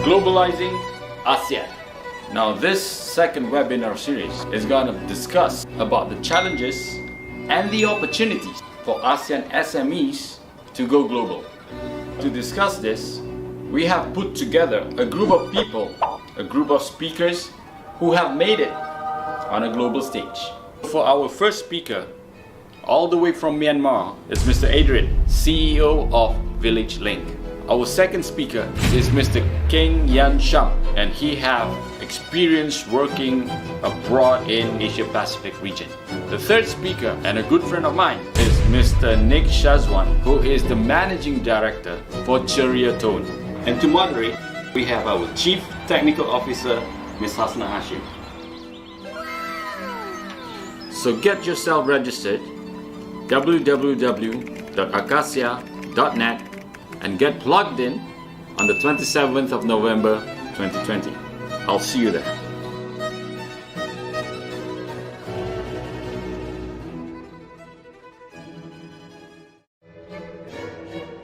Globalizing ASEAN. Now this second webinar series is going to discuss about the challenges and the opportunities for ASEAN SMEs to go global. To discuss this, we have put together a group of people, a group of speakers who have made it on a global stage. For our first speaker, all the way from Myanmar, is Mr. Adrian, CEO of Village Link. Our second speaker is Mr. Keng Yan Sham, and he have experience working abroad in Asia Pacific region. The third speaker, and a good friend of mine, is Mr. Nick Shazwan, who is the Managing Director for Ceria Tone. And to moderate, we have our Chief Technical Officer, Ms. Hasna Hashim. So get yourself registered, www.acasia.net, and get plugged in on the 27th of November 2020. I'll see you there.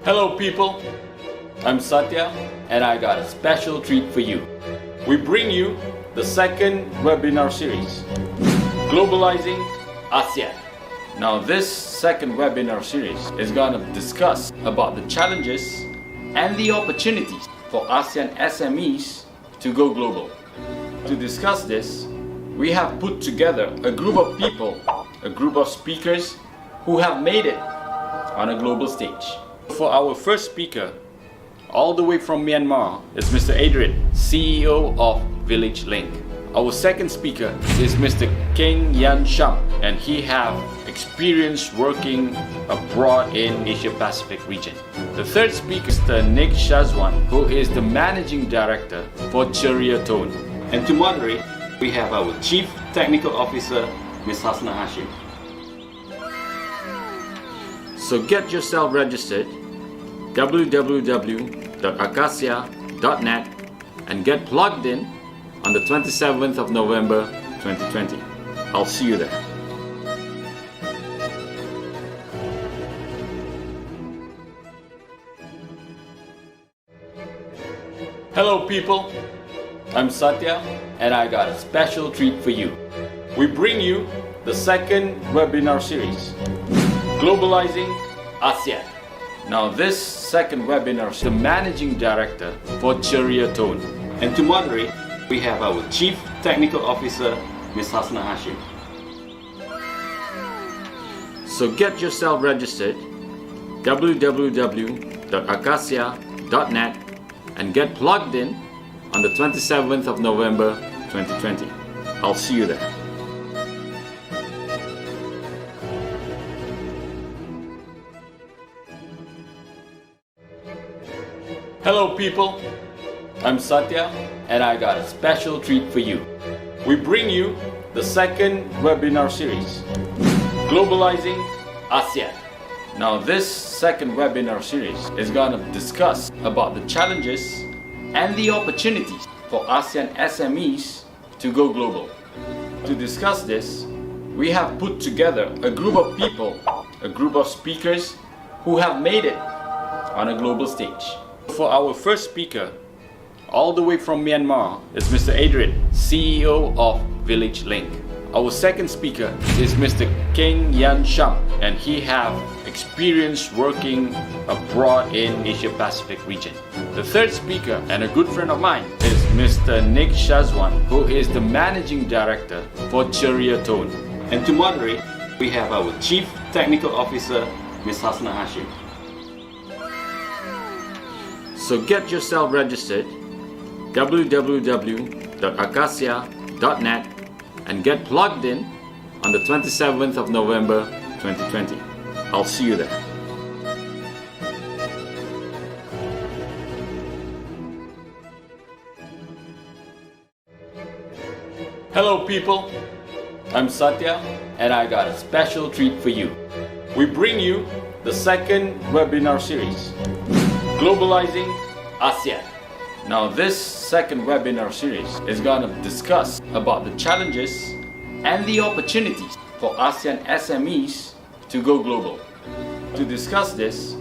Hello people, I'm Satya and I got a special treat for you. We bring you the second webinar series, Globalizing ASEAN. Now this second webinar series is going to discuss about the challenges and the opportunities for ASEAN SMEs to go global. To discuss this, we have put together a group of people, a group of speakers who have made it on a global stage. For our first speaker, all the way from Myanmar, is Mr. Adrian, CEO of Village Link. Our second speaker is Mr. Keng Yan Sham, and he have experience working abroad in Asia Pacific region. The third speaker is Mr. Nick Shazwan, who is the Managing Director for Ceria Tone. And to moderate, we have our Chief Technical Officer, Ms. Hasna Hashim. So get yourself registered, www.acasia.net, and get plugged in on the 27th of November 2020. I'll see you there. Hello people, I'm Satya and I got a special treat for you. We bring you the second webinar series, Globalizing ASEAN. Now this second webinar is the Managing Director for Ceria Tone. And to moderate, we have our Chief Technical Officer, Ms. Hasna Hashim. So get yourself registered, www.acasia.net, and get plugged in on the 27th of November 2020. I'll see you there. Hello people, I'm Satya and I got a special treat for you. We bring you the second webinar series, Globalizing ASEAN. Now this second webinar series is going to discuss about the challenges and the opportunities for ASEAN SMEs to go global. To discuss this, we have put together a group of people, a group of speakers who have made it on a global stage. For our first speaker, all the way from Myanmar, is Mr. Adrian, CEO of Village Link. Our second speaker is Mr. Keng Yan Sham, and he have experience working abroad in Asia Pacific region. The third speaker, and a good friend of mine, is Mr. Nick Shazwan, who is the Managing Director for Ceria Tone. And to moderate, we have our Chief Technical Officer, Ms. Hasna Hashim. So get yourself registered, www.acasia.net, and get plugged in on the 27th of November 2020. I'll see you there. Hello people, I'm Satya and I got a special treat for you. We bring you the second webinar series, Globalizing ASEAN. Now this second webinar series is going to discuss about the challenges and the opportunities for ASEAN SMEs to go global. To discuss this,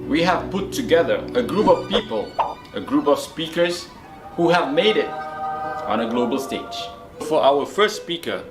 we have put together a group of people, a group of speakers who have made it on a global stage. For our first speaker,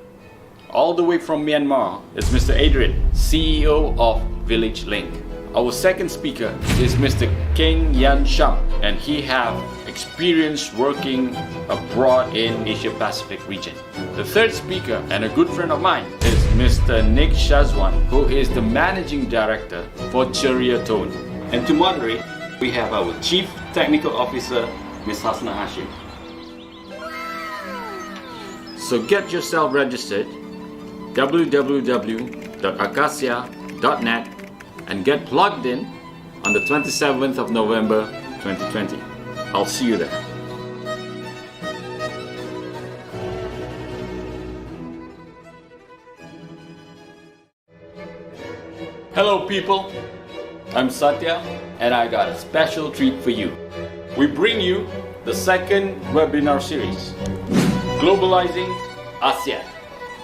all the way from Myanmar, is Mr. Adrian, CEO of Village Link. Our second speaker is Mr. Keng Yan Sham, and he have experience working abroad in Asia Pacific region. The third speaker, and a good friend of mine, is Mr. Nick Shazwan, who is the Managing Director for Ceria Tone. And to moderate, we have our Chief Technical Officer, Ms. Hasna Hashim. So get yourself registered, www.acasia.net, and get plugged in on the 27th of November 2020. I'll see you there. Hello people, I'm Satya and I got a special treat for you. We bring you the second webinar series, Globalizing ASEAN.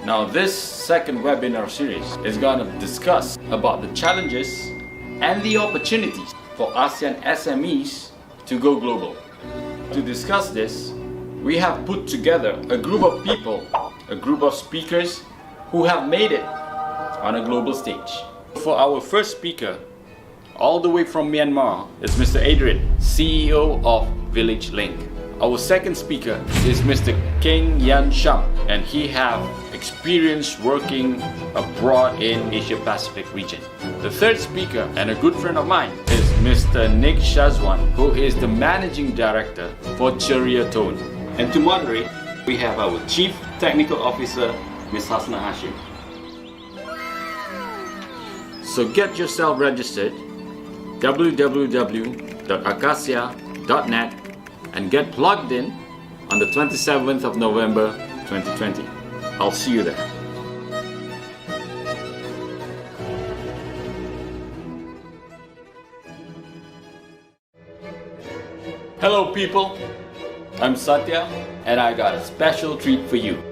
Now this second webinar series is going to discuss about the challenges and the opportunities for ASEAN SMEs to go global. To discuss this, we have put together a group of people, a group of speakers who have made it on a global stage. For our first speaker, all the way from Myanmar, is Mr. Adrian, CEO of Village Link. Our second speaker is Mr. Keng Yan Sham, and he have experience working abroad in Asia Pacific region. The third speaker, and a good friend of mine, is Mr. Nick Shazwan, who is the Managing Director for Ceria Tone. And to moderate, we have our Chief Technical Officer, Ms. Hasna Hashim. So get yourself registered, www.acasia.net, and get plugged in on the 27th of November 2020. I'll see you there. Hello people, I'm Satya and I got a special treat for you.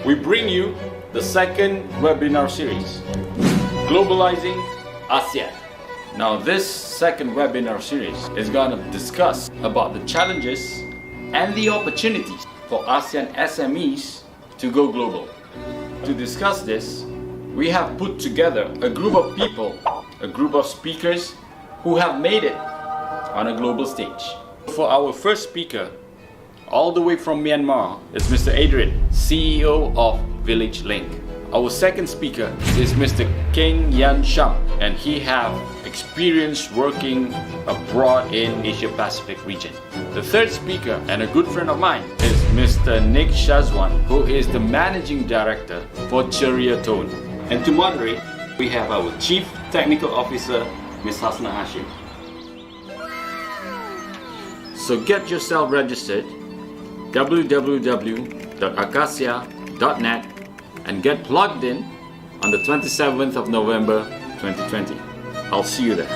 We bring you the second webinar series, Globalizing ASEAN. Now this second webinar series is going to discuss about the challenges and the opportunities for ASEAN SMEs to go global. To discuss this, we have put together a group of people, a group of speakers who have made it on a global stage. For our first speaker, all the way from Myanmar, is Mr. Adrian, CEO of Village Link. Our second speaker is Mr. Keng Yan Sham, and he have experience working abroad in Asia Pacific region. The third speaker, and a good friend of mine, is Mr. Nick Shazwan, who is the Managing Director for Ceria Tone. And to moderate, we have our Chief Technical Officer, Ms. Hasna Hashim. So get yourself registered, www.acasia.net, and get plugged in on the 27th of November 2020. I'll see you there.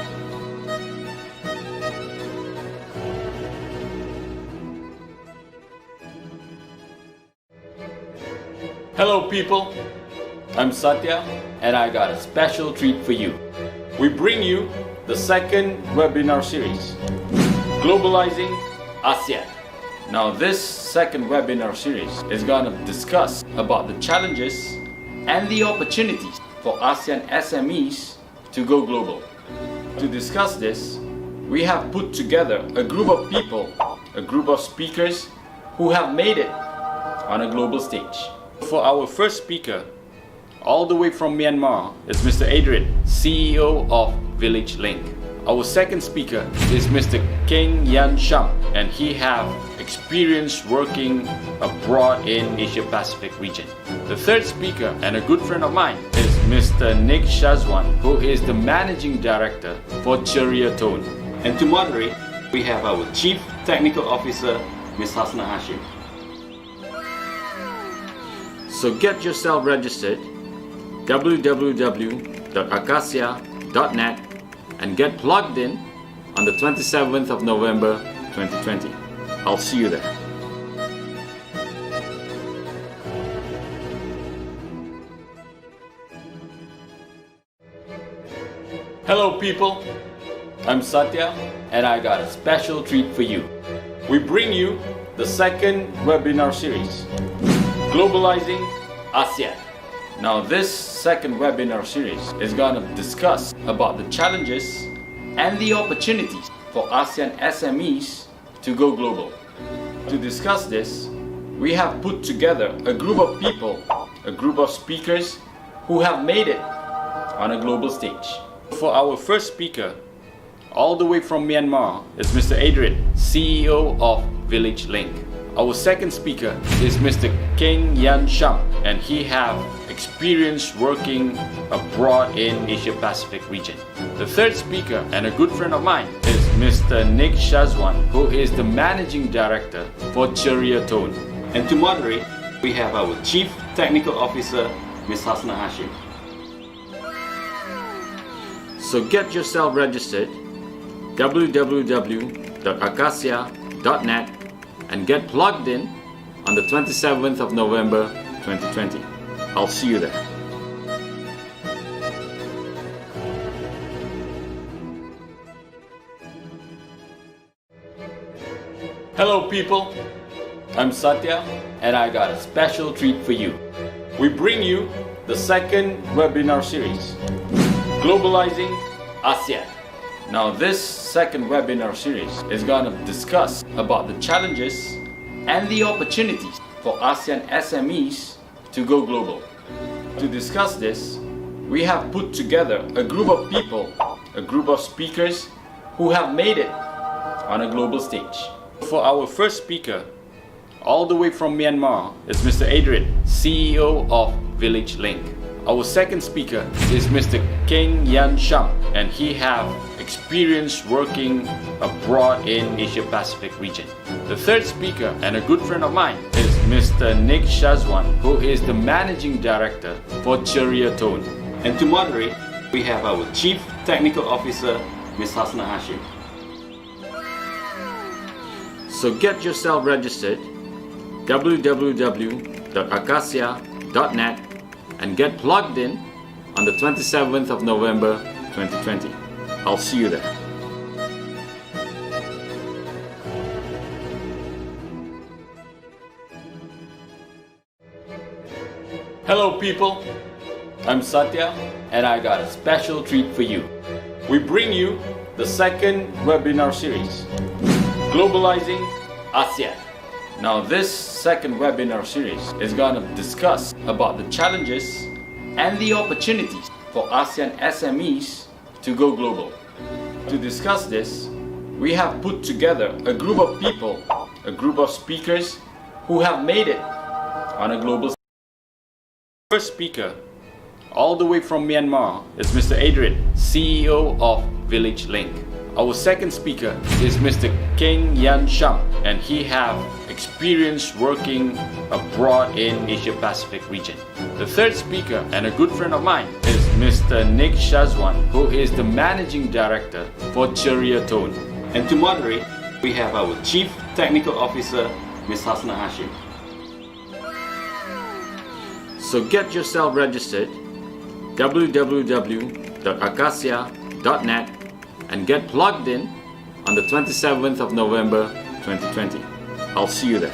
Hello people, I'm Satya and I got a special treat for you. We bring you the second webinar series, Globalizing ASEAN. Now this second webinar series is going to discuss about the challenges and the opportunities for ASEAN SMEs to go global. To discuss this, we have put together a group of people, a group of speakers who have made it on a global stage. For our first speaker, all the way from Myanmar, is Mr. Adrian, CEO of Village Link. Our second speaker is Mr. Keng Yan Sham, and he have experience working abroad in Asia Pacific region. The third speaker, and a good friend of mine, is Mr. Nick Shazwan, who is the Managing Director for Ceria Tone. And to moderate, we have our Chief Technical Officer, Ms. Hasna Hashim. So get yourself registered, www.acasia.net, and get plugged in on the 27th of November 2020. I'll see you there. Hello people, I'm Satya and I got a special treat for you. We bring you the second webinar series, Globalizing ASEAN. Now this second webinar series is going to discuss about the challenges and the opportunities for ASEAN SMEs to go global. To discuss this, we have put together a group of people, a group of speakers who have made it on a global stage. For our first speaker, all the way from Myanmar, is Mr. Adrian, CEO of Village Link. Our second speaker is Mr. Keng Yan Sham, and he have experience working abroad in Asia Pacific region. The third speaker, and a good friend of mine, is Mr. Nick Shazwan, who is the Managing Director for Ceria Tone. And to moderate, we have our Chief Technical Officer, Ms. Hasna Hashim. So get yourself registered, www.acasia.net, and get plugged in on the 27th of November 2020. I'll see you there. Hello people, I'm Satya and I got a special treat for you. We bring you the second webinar series, Globalizing ASEAN. Now this second webinar series is going to discuss about the challenges and the opportunities for ASEAN SMEs to go global. To discuss this, we have put together a group of people, a group of speakers who have made it on a global stage. For our first speaker, all the way from Myanmar, is Mr. Adrian, CEO of Village Link. Our second speaker is Mr. Keng Yan Sham, and he have experience working abroad in Asia Pacific region. The third speaker, and a good friend of mine, is Mr. Nick Shazwan, who is the Managing Director for Ceria Tone. And to moderate, we have our Chief Technical Officer, Ms. Hasna Hashim. So get yourself registered, www.acasia.net, and get plugged in on the 27th of November 2020. I'll see you there. Hello people, I'm Satya and I got a special treat for you. We bring you the second webinar series, Globalizing ASEAN. Now this second webinar series is going to discuss about the challenges and the opportunities for ASEAN SMEs to go global. To discuss this, we have put together a group of people, a group of speakers who have made it on a global stage. First speaker, all the way from Myanmar, is Mr. Adrian, CEO of Village Link. Our second speaker is Mr. Keng Yan Sham, and he have experience working abroad in Asia Pacific region. The third speaker, and a good friend of mine, is Mr. Nick Shazwan, who is the Managing Director for Ceria Tone. And to moderate, we have our Chief Technical Officer, Ms. Hasna Hashim. So get yourself registered, www.acasia.net, and get plugged in on the 27th of November 2020. I'll see you there.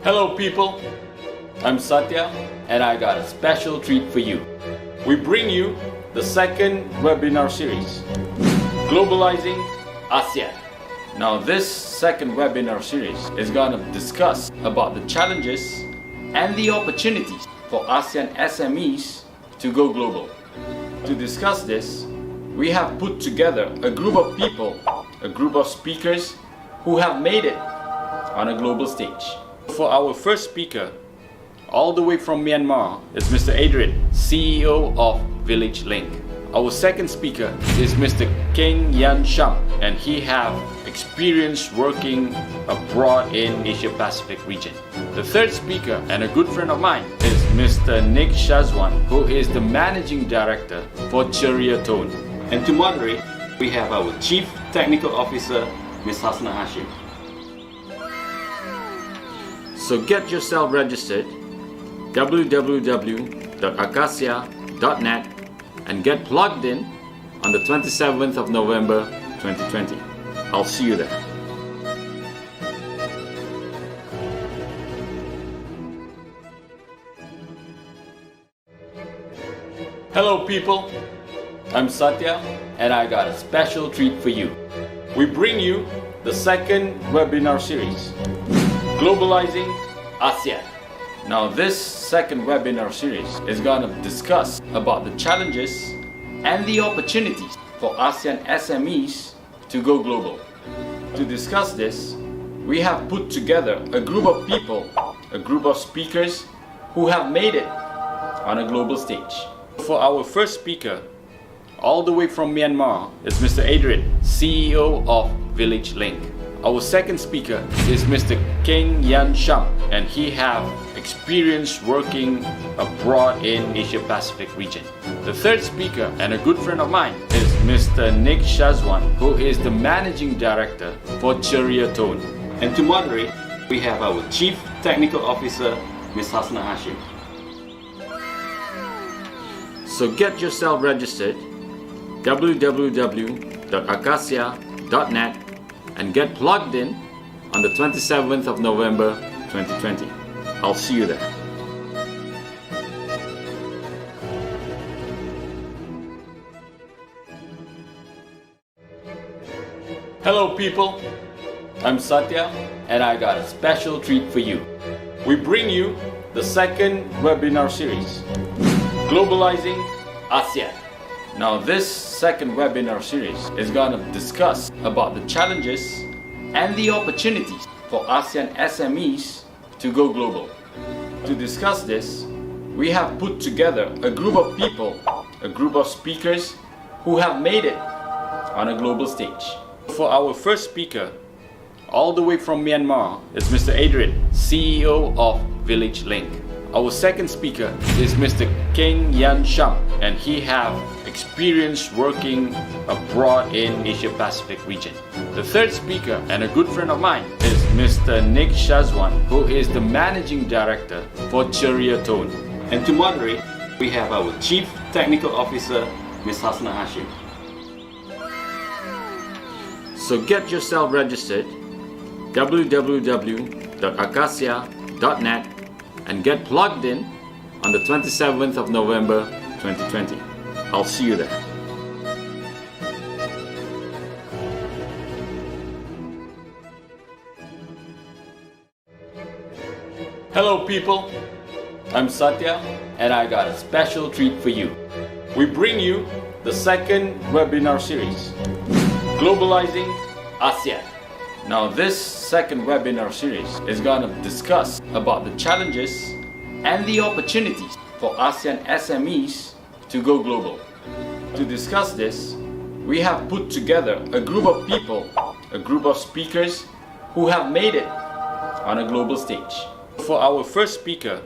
Hello people, I'm Satya and I got a special treat for you. We bring you the second webinar series, Globalizing ASEAN. Now this second webinar series is going to discuss about the challenges and the opportunities for ASEAN SMEs to go global. To discuss this, we have put together a group of people, a group of speakers who have made it on a global stage. For our first speaker, all the way from Myanmar, is Mr. Adrian, CEO of Village Link. Our second speaker is Mr. Keng Yan Sham, and he have experience working abroad in Asia Pacific region. The third speaker, and a good friend of mine, is Mr. Nick Shazwan, who is the Managing Director for Ceria Tone. And to moderate, we have our Chief Technical Officer, Ms. Hasna Hashim. So get yourself registered, www.acasia.net, and get plugged in on the 27th of November 2020. I'll see you there. Hello people, I'm Satya and I got a special treat for you. We bring you the second webinar series, Globalizing ASEAN. Now this second webinar series is going to discuss about the challenges and the opportunities for ASEAN SMEs to go global. To discuss this, we have put together a group of people, a group of speakers who have made it on a global stage. For our first speaker, all the way from Myanmar, is Mr. Adrian, CEO of Village Link. Our second speaker is Mr. Keng Yan Sham, and he have experience working abroad in Asia Pacific region. The third speaker, and a good friend of mine, is Mr. Nick Shazwan, who is the Managing Director for Ceria Tone. And to moderate, we have our Chief Technical Officer, Ms. Hasna Hashim. So get yourself registered, www.acasia.net, and get plugged in on the 27th of November 2020. I'll see you there. Hello people, I'm Satya and I got a special treat for you. We bring you the second webinar series, Globalizing ASEAN. Now this second webinar series is going to discuss about the challenges and the opportunities for ASEAN SMEs to go global. To discuss this, we have put together a group of people, a group of speakers who have made it on a global stage. For our first speaker, all the way from Myanmar, is Mr. Adrian, CEO of Village Link. Our second speaker is Mr. Keng Yan Sham, and he have experience working abroad in Asia Pacific region. The third speaker, and a good friend of mine, is Mr. Nick Shazwan, who is the Managing Director for Ceria Tone. And to moderate, we have our Chief Technical Officer, Ms. Hasna Hashim. So get yourself registered, www.acasia.net, and get plugged in on the 27th of November 2020. I'll see you there. Hello people, I'm Satya and I got a special treat for you. We bring you the second webinar series, Globalizing ASEAN. Now this second webinar series is going to discuss about the challenges and the opportunities for ASEAN SMEs to go global. To discuss this, we have put together a group of people, a group of speakers who have made it on a global stage. For our first speaker,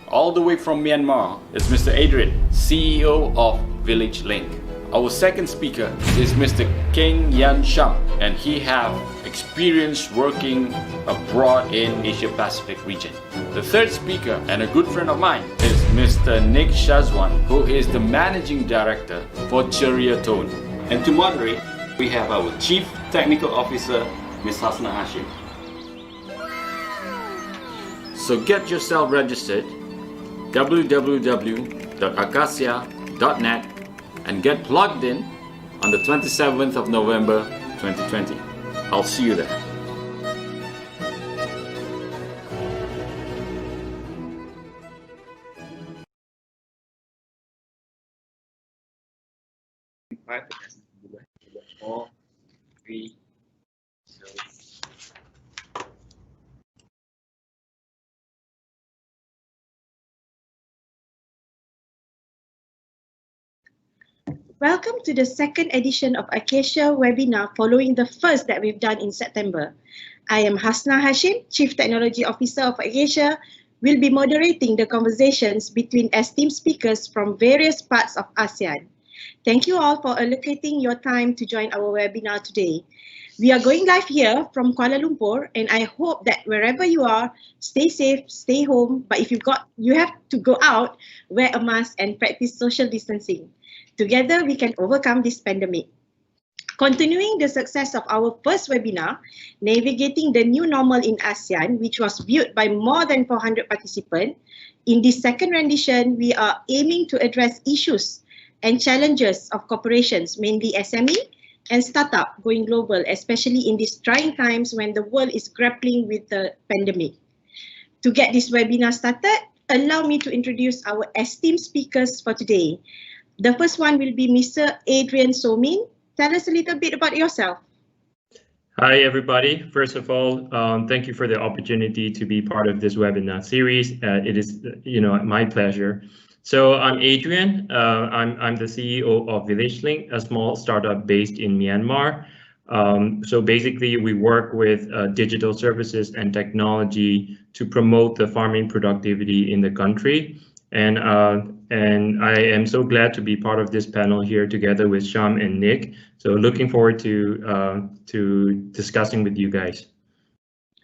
all the way from Myanmar, is Mr. Adrian, CEO of Village Link. Our second speaker is Mr. Keng Yan Sham, and he have experience working abroad in Asia Pacific region. The third speaker, and a good friend of mine, is Mr. Nick Shazwan, who is the Managing Director for Ceria Tone. And to moderate, we have our Chief Technical Officer, Ms. Hasna Hashim. So get yourself registered, www.acasia.net, and get plugged in on the 27th of November 2020. I'll see you there. Four, three, two. Welcome to the second edition of ACASIA webinar following the first that we've done in September. I am Hasna Hashim, Chief Technology Officer of ACASIA. We'll be moderating the conversations between esteemed speakers from various parts of ASEAN. Thank you all for allocating your time to join our webinar today. We are going live here from Kuala Lumpur, and I hope that wherever you are, stay safe, stay home. But if you have to go out, wear a mask and practice social distancing. Together, we can overcome this pandemic. Continuing the success of our first webinar, Navigating the New Normal in ASEAN, which was viewed by more than 400 participants, in this second rendition, we are aiming to address issues and challenges of corporations, mainly SME and startup going global, especially in these trying times when the world is grappling with the pandemic. To get this webinar started, allow me to introduce our esteemed speakers for today. The first one will be Mr. Adrian Somin. Tell us a little bit about yourself. Hi, everybody. First of all, thank you for the opportunity to be part of this webinar series. It is, my pleasure. So I'm Adrian. I'm the CEO of VillageLink, a small startup based in Myanmar. So basically, we work with digital services and technology to promote the farming productivity in the country. And I am so glad to be part of this panel here together with Sham and Nick. So looking forward to discussing with you guys.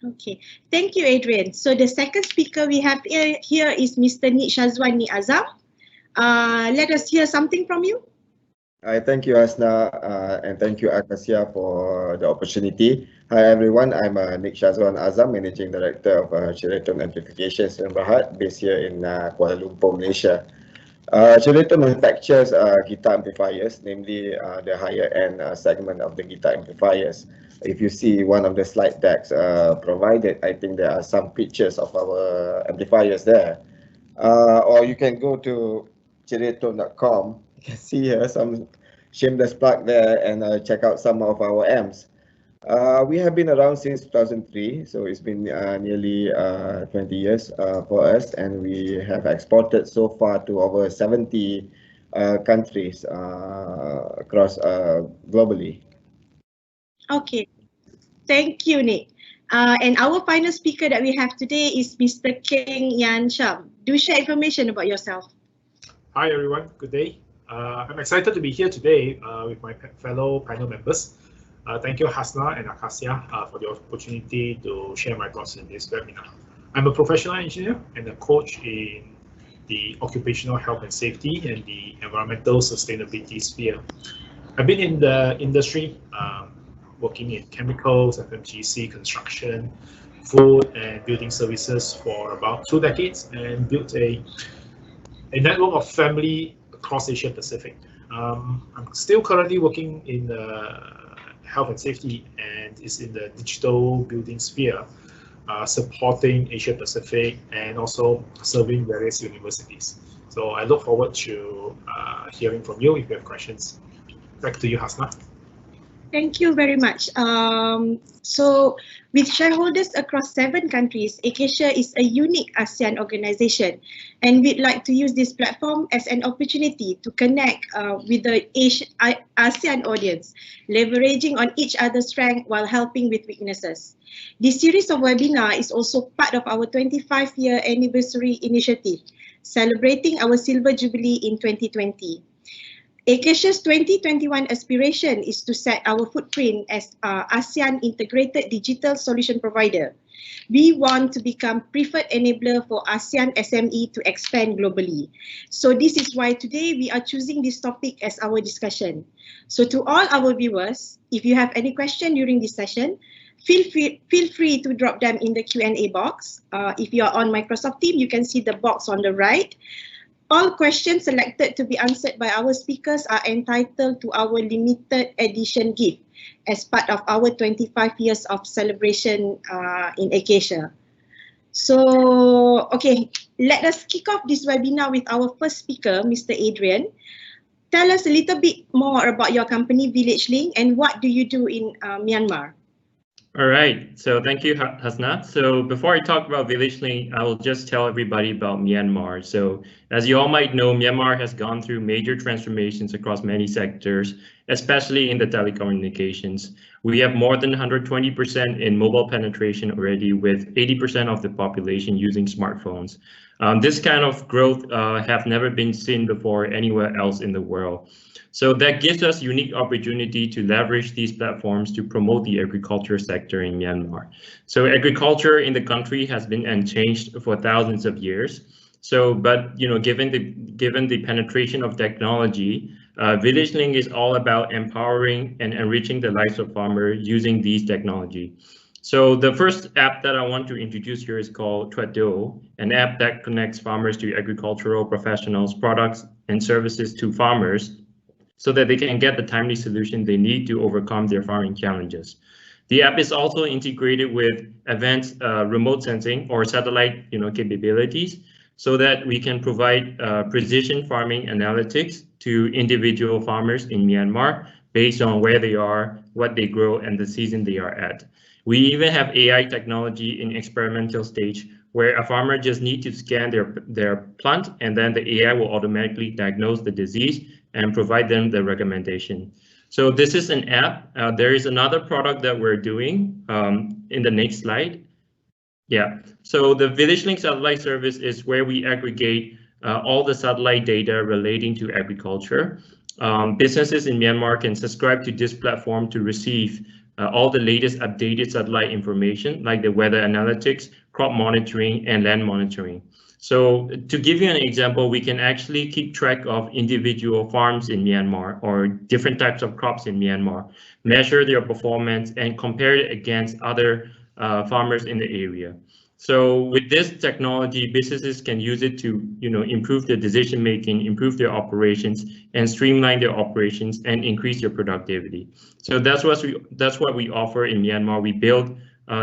Okay, thank you, Adrian. So the second speaker we have here is Mr. Nik Shazwan Nik Azam. Let us hear something from you. Hi, thank you, Hasna, and thank you, ACASIA, for the opportunity. Hi, everyone. I'm Nik Shazwan Azam, Managing Director of Sheraton Amplifications in Berhad, based here in Kuala Lumpur, Malaysia. Sheraton manufactures guitar amplifiers, namely the higher-end segment of the guitar amplifiers. If you see one of the slide decks provided, I think there are some pictures of our amplifiers there. Or you can go to sheraton.com. You can see here some shameless plug there and check out some of our amps. We have been around since 2003, so it's been nearly 20 years for us, and we have exported so far to over 70 countries across globally. Okay, thank you, Nick. And our final speaker that we have today is Mr. Keng Yan Sham. Do share information about yourself. Hi, everyone. Good day. I'm excited to be here today with my fellow panel members. Thank you, Hasna and ACASIA, for the opportunity to share my thoughts in this webinar. I'm a professional engineer and a coach in the occupational health and safety and the environmental sustainability sphere. I've been in the industry working in chemicals, FMCG, construction, food and building services for about 2 decades and built a network of family across Asia Pacific. I'm still currently working in health and safety and is in the digital building sphere, supporting Asia Pacific and also serving various universities. So I look forward to hearing from you if you have questions. Back to you, Hasna. Thank you very much. So with shareholders across 7 countries, ACASIA is a unique ASEAN organization, and we'd like to use this platform as an opportunity to connect with the ASEAN audience, leveraging on each other's strength while helping with weaknesses. This series of webinars is also part of our 25-year anniversary initiative, celebrating our Silver Jubilee in 2020. ACASIA's 2021 aspiration is to set our footprint as ASEAN integrated digital solution provider. We want to become preferred enabler for ASEAN SME to expand globally. So this is why today we are choosing this topic as our discussion. So to all our viewers, if you have any question during this session, feel free to drop them in the Q&A box. If you are on Microsoft Teams, you can see the box on the right. All questions selected to be answered by our speakers are entitled to our limited edition gift as part of our 25 years of celebration in ACASIA. So, okay, let us kick off this webinar with our first speaker, Mr. Adrian. Tell us a little bit more about your company, VillageLink, and what do you do in Myanmar? All right, so thank you, Hasna. So before I talk about VillageLink, I will just tell everybody about Myanmar. So As you all might know, Myanmar has gone through major transformations across many sectors, especially in the telecommunications. We have more than 120% in mobile penetration already, with 80% of the population using smartphones. This kind of growth have never been seen before anywhere else in the world. So that gives us unique opportunity to leverage these platforms to promote the agriculture sector in Myanmar. So agriculture in the country has been unchanged for thousands of years. So, but given the penetration of technology, Village Link is all about empowering and enriching the lives of farmers using these technology. So the first app that I want to introduce here is called Twedo, an app that connects farmers to agricultural professionals, products, and services to farmers, so that they can get the timely solution they need to overcome their farming challenges. The app is also integrated with advanced remote sensing or satellite capabilities, so that we can provide precision farming analytics to individual farmers in Myanmar based on where they are, what they grow, and the season they are at. We even have AI technology in experimental stage, where a farmer just needs to scan their plant, and then the AI will automatically diagnose the disease and provide them the recommendation. So this is an app. There is another product that we're doing in the next slide. Yeah, so the Village Link satellite service is where we aggregate all the satellite data relating to agriculture. Businesses in Myanmar can subscribe to this platform to receive all the latest updated satellite information, like the weather analytics, crop monitoring, and land monitoring. So to give you an example, we can actually keep track of individual farms in Myanmar or different types of crops in Myanmar, measure their performance, and compare it against other farmers in the area. So with this technology, businesses can use it to improve their decision making, improve their operations, and streamline their operations and increase their productivity. So that's what we offer in Myanmar. We build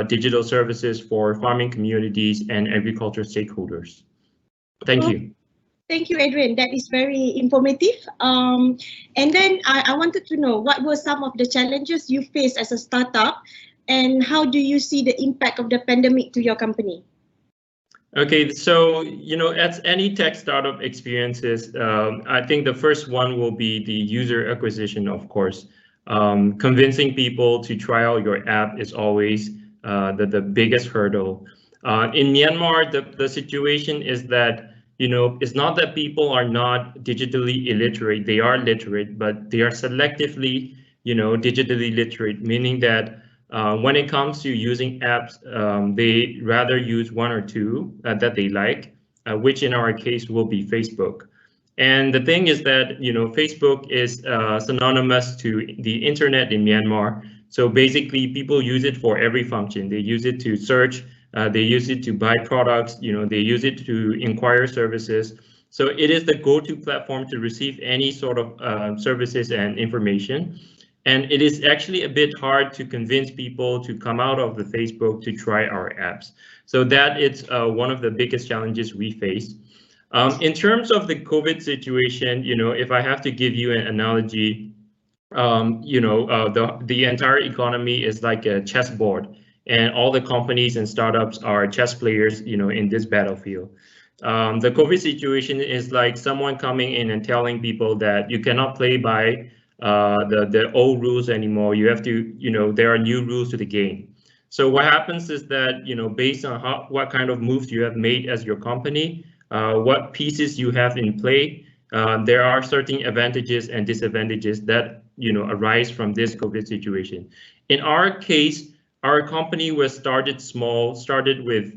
digital services for farming communities and agriculture stakeholders. Thank you. Thank you, Adrian. That is very informative. And then I wanted to know, what were some of the challenges you faced as a startup, and how do you see the impact of the pandemic to your company? Okay, so as any tech startup experiences, I think the first one will be the user acquisition, of course. Convincing people to try out your app is always the biggest hurdle. In Myanmar, the situation is that it's not that people are not digitally illiterate. They are literate, but they are selectively digitally literate, meaning that when it comes to using apps, they rather use one or two that they like, which in our case will be Facebook. And the thing is that Facebook is synonymous to the internet in Myanmar. So basically, people use it for every function. They use it to search, they use it to buy products, they use it to inquire services. So it is the go-to platform to receive any sort of services and information. And it is actually a bit hard to convince people to come out of the Facebook to try our apps. So that is one of the biggest challenges we face. In terms of the COVID situation, if I have to give you an analogy, the entire economy is like a chessboard, and all the companies and startups are chess players, in this battlefield. The COVID situation is like someone coming in and telling people that you cannot play by the old rules anymore. You have to, there are new rules to the game. So what happens is that, based on what kind of moves you have made as your company, what pieces you have in play, there are certain advantages and disadvantages that, arise from this COVID situation. In our case, our company was started small, started with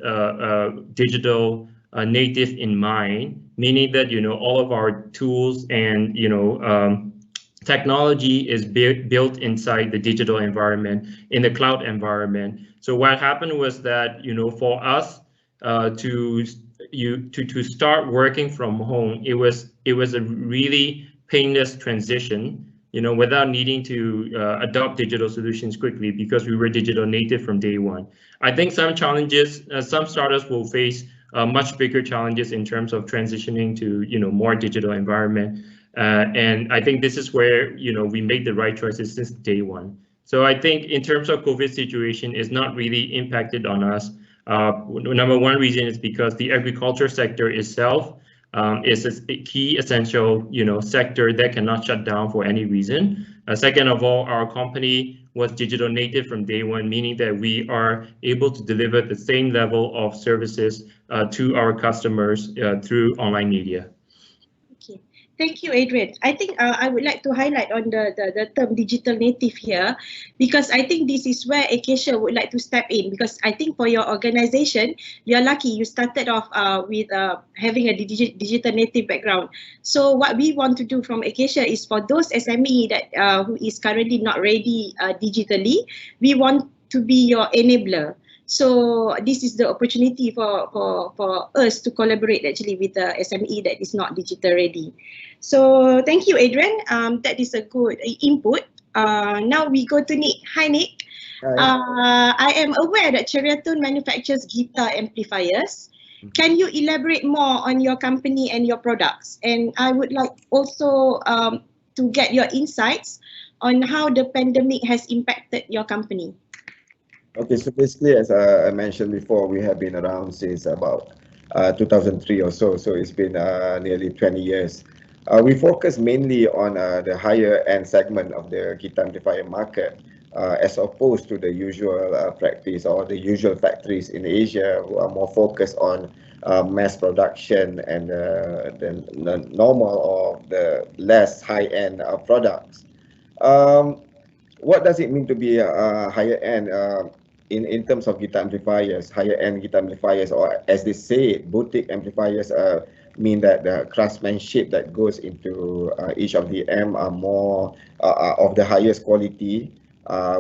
digital native in mind, meaning that, all of our tools and, technology is built inside the digital environment, in the cloud environment. So what happened was that, for us to start working from home, it was a really painless transition, without needing to adopt digital solutions quickly, because we were digital native from day one. I think some challenges, some startups will face much bigger challenges in terms of transitioning to, more digital environment. And I think this is where, we made the right choices since day one. So I think in terms of COVID situation, is not really impacted on us. Number one reason is because the agriculture sector itself is a key essential, sector that cannot shut down for any reason. Second of all, our company was digital native from day one, meaning that we are able to deliver the same level of services to our customers through online media. Okay. Thank you, Adrian. I think I would like to highlight on the term digital native here, because I think this is where ACASIA would like to step in, because I think for your organization, you're lucky you started off with having a digital native background. So what we want to do from ACASIA is for those SME that who is currently not ready digitally, we want to be your enabler. So this is the opportunity for us to collaborate actually with the SME that is not digital ready. So thank you, Adrian. That is a good input. Now we go to Nick. Hi, Nick. Hi. I am aware that Cheriton manufactures guitar amplifiers. Can you elaborate more on your company and your products? And I would like also to get your insights on how the pandemic has impacted your company. Okay, so basically, as I mentioned before, we have been around since about 2003 or so. So it's been nearly 20 years. We focus mainly on the higher end segment of the guitar amplifier market, as opposed to the usual practice or the usual factories in Asia who are more focused on mass production and the normal or the less high end products. What does it mean to be a higher end? In terms of guitar amplifiers, higher end guitar amplifiers, or as they say, boutique amplifiers, mean that the craftsmanship that goes into each of the M are more of the highest quality.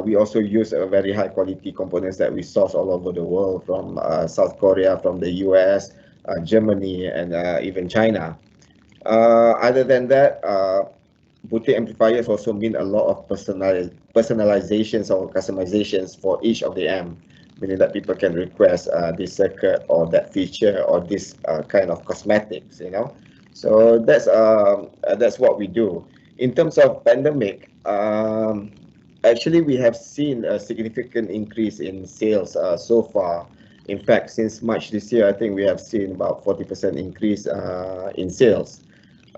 We also use a very high quality components that we source all over the world, from South Korea, from the US, Germany, and even China. Other than that, boutique amplifiers also mean a lot of personalizations or customizations for each of the amp, meaning that people can request this circuit or that feature or this kind of cosmetics, So that's what we do. In terms of pandemic, actually we have seen a significant increase in sales so far. In fact, since March this year, I think we have seen about 40% increase in sales.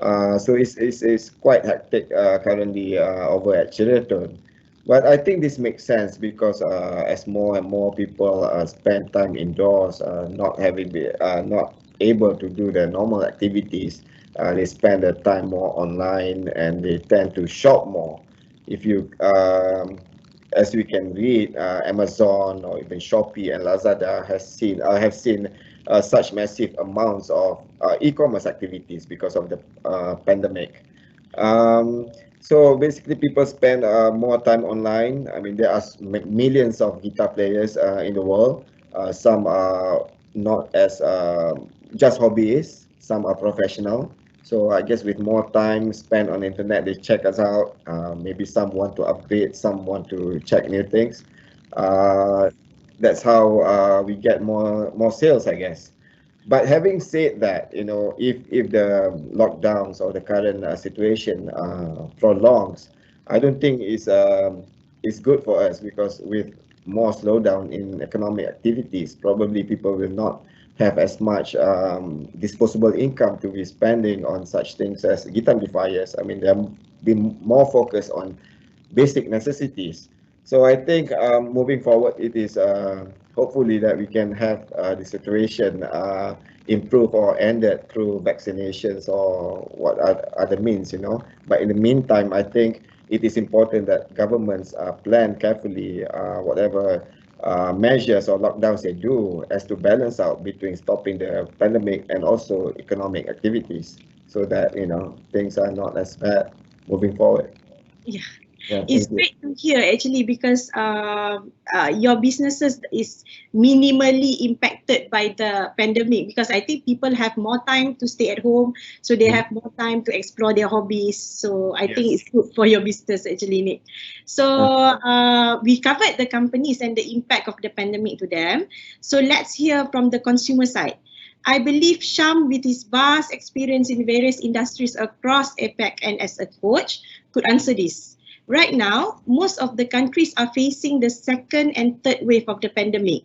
So it's quite hectic currently over at Cheriton. But I think this makes sense because as more and more people spend time indoors, not able to do their normal activities, they spend their time more online and they tend to shop more. If you, as we can read, Amazon or even Shopee and Lazada have seen such massive amounts of e-commerce activities because of the pandemic. So basically, people spend more time online. I mean, there are millions of guitar players in the world. Some are not as just hobbyists. Some are professional. So I guess with more time spent on the internet, they check us out. Maybe some want to upgrade, some want to check new things. That's how we get more sales, I guess. But having said that, if the lockdowns or the current situation prolongs, I don't think it's good for us, because with more slowdown in economic activities, probably people will not have as much disposable income to be spending on such things as guitar amplifiers. I mean, they'll be more focused on basic necessities. So I think moving forward, it is hopefully that we can have the situation improve or ended through vaccinations or what other means, But in the meantime, I think it is important that governments plan carefully whatever measures or lockdowns they do, as to balance out between stopping the pandemic and also economic activities, so that things are not as bad moving forward. Yeah, it's great to hear actually, because your businesses is minimally impacted by the pandemic, because I think people have more time to stay at home, so they have more time to explore their hobbies. So I think it's good for your business actually, Nick. So we covered the companies and the impact of the pandemic to them. So let's hear from the consumer side. I believe Sham, with his vast experience in various industries across APAC and as a coach, could answer this. Right now, most of the countries are facing the second and third wave of the pandemic.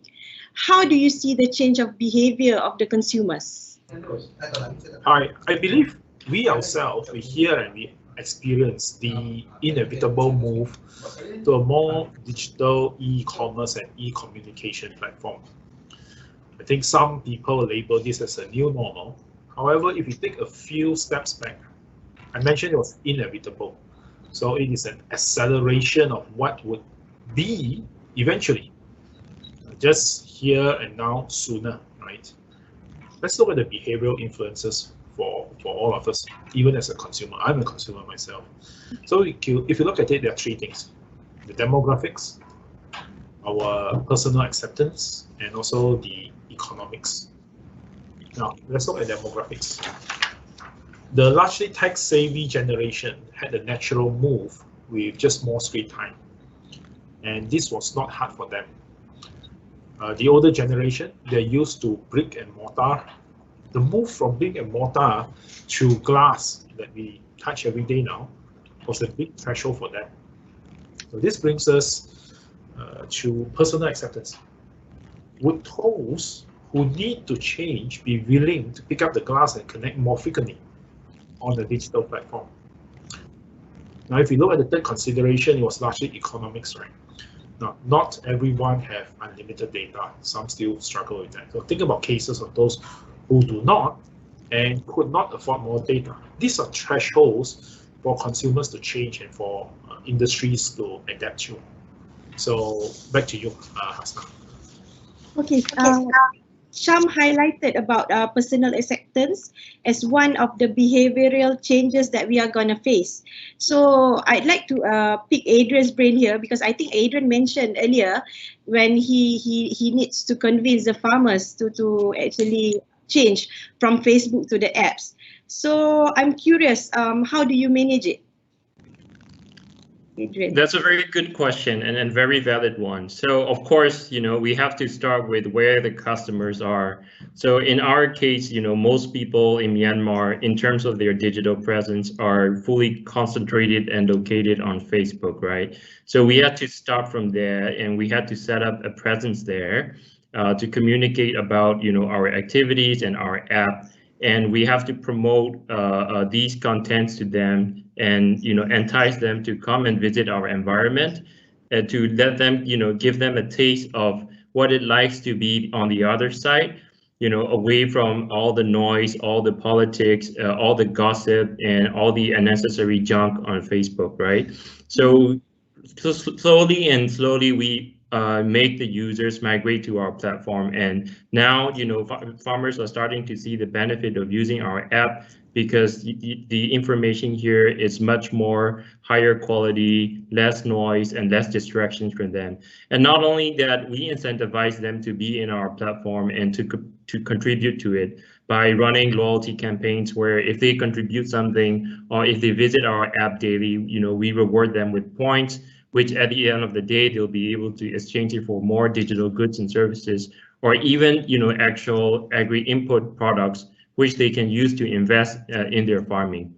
How do you see the change of behavior of the consumers? I believe we ourselves, we hear and we experience the inevitable move to a more digital e-commerce and e-communication platform. I think some people label this as a new normal. However, if you take a few steps back, I mentioned it was inevitable. So it is an acceleration of what would be eventually, just here and now, sooner, right? Let's look at the behavioral influences for all of us, even as a consumer. I'm a consumer myself. So if you look at it, there are three things: the demographics, our personal acceptance, and also the economics. Now, let's look at demographics. The largely tech-savvy generation had a natural move with just more screen time, and this was not hard for them. The older generation, they're used to brick and mortar. The move from brick and mortar to glass that we touch every day now was a big threshold for them. So this brings us to personal acceptance. Would those who need to change be willing to pick up the glass and connect more frequently on the digital platform? Now, if you look at the third consideration, it was largely economics, right? Now, not everyone have unlimited data. Some still struggle with that. So think about cases of those who do not and could not afford more data. These are thresholds for consumers to change and for industries to adapt to. So back to you, Hasna. Okay. Sham highlighted about personal acceptance as one of the behavioral changes that we are going to face. So I'd like to pick Adrian's brain here, because I think Adrian mentioned earlier when he needs to convince the farmers to actually change from Facebook to the apps. So I'm curious, how do you manage it? Adrian. That's a very good question and a very valid one. So of course, we have to start with where the customers are. So in our case, most people in Myanmar, in terms of their digital presence, are fully concentrated and located on Facebook, right? So we had to start from there, and we had to set up a presence there to communicate about, our activities and our app. And we have to promote these contents to them and entice them to come and visit our environment, and to let them give them a taste of what it likes to be on the other side, away from all the noise, all the politics, all the gossip, and all the unnecessary junk on Facebook, right? So slowly we make the users migrate to our platform, and now farmers are starting to see the benefit of using our app, because the information here is much more higher quality, less noise, and less distractions for them. And not only that, we incentivize them to be in our platform and to contribute to it by running loyalty campaigns, where if they contribute something or if they visit our app daily, we reward them with points, which at the end of the day, they'll be able to exchange it for more digital goods and services, or even, actual agri-input products, which they can use to invest in their farming.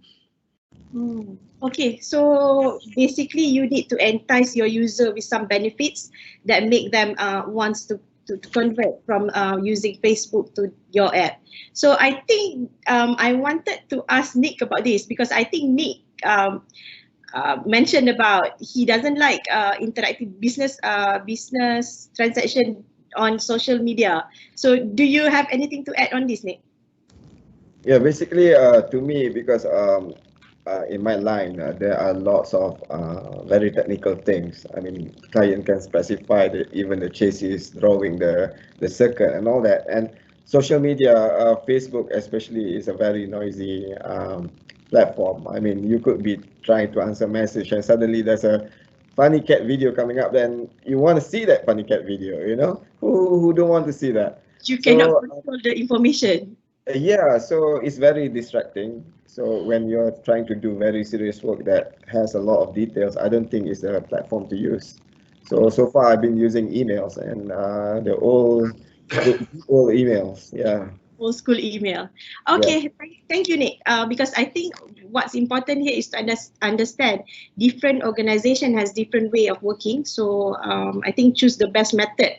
Okay, so basically you need to entice your user with some benefits that make them wants to convert from using Facebook to your app. So I think I wanted to ask Nick about this, because I think Nick mentioned about he doesn't like interactive business transaction on social media. So do you have anything to add on this, Nick? Yeah, basically to me, because in my line there are lots of very technical things. I mean, client can specify even the chassis, drawing the circuit and all that. And social media, Facebook especially, is a very noisy platform. I mean, you could be trying to answer message and suddenly there's a funny cat video coming up, then you want to see that funny cat video, who don't want to see that? You cannot control the information. Yeah, so it's very distracting. So when you're trying to do very serious work that has a lot of details, I don't think it's a platform to use. So far I've been using emails, and the old emails. Yeah. Old school email. Okay, yeah. Thank you, Nick. Because I think what's important here is to understand different organization has different way of working. So I think choose the best method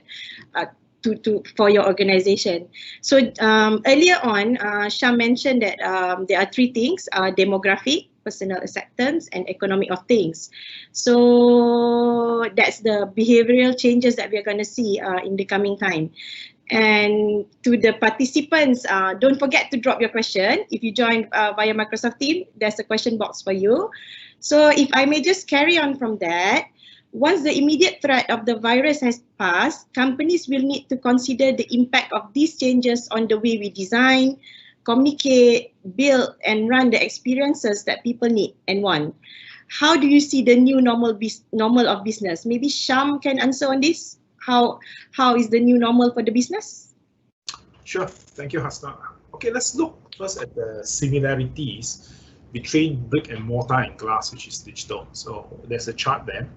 for your organization. So earlier on, Sham mentioned that there are three things: demographic, personal acceptance, and economic of things. So that's the behavioral changes that we are going to see in the coming time. And to the participants, don't forget to drop your question. If you join via Microsoft Teams, there's a question box for you. So if I may just carry on from that, once the immediate threat of the virus has passed, companies will need to consider the impact of these changes on the way we design, communicate, build, and run the experiences that people need and want. How do you see the new normal of business? Maybe Sham can answer on this. How is the new normal for the business? Sure, thank you, Hasna. Okay, let's look first at the similarities between brick and mortar and glass, which is digital. So there's a chart there.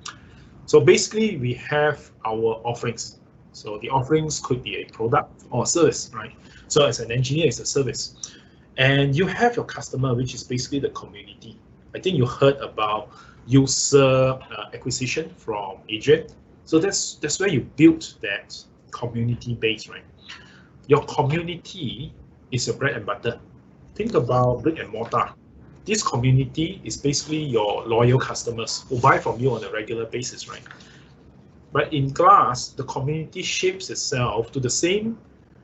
So basically, we have our offerings. So the offerings could be a product or a service, right? So as an engineer, it's a service. And you have your customer, which is basically the community. I think you heard about user acquisition from Adrian. So that's where you build that community base, right? Your community is your bread and butter. Think about brick and mortar. This community is basically your loyal customers who buy from you on a regular basis, right? But in glass, the community shapes itself to the same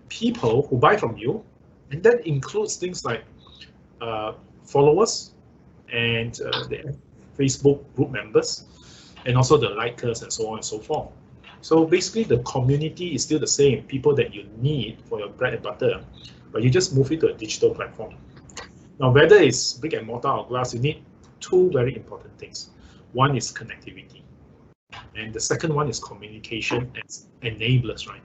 people who buy from you, and that includes things like followers and the Facebook group members, and also the likers and so on and so forth. So basically, the community is still the same, people that you need for your bread and butter, but you just move it to a digital platform. Now, whether it's brick and mortar or glass, you need two very important things. One is connectivity, and the second one is communication as enablers, right?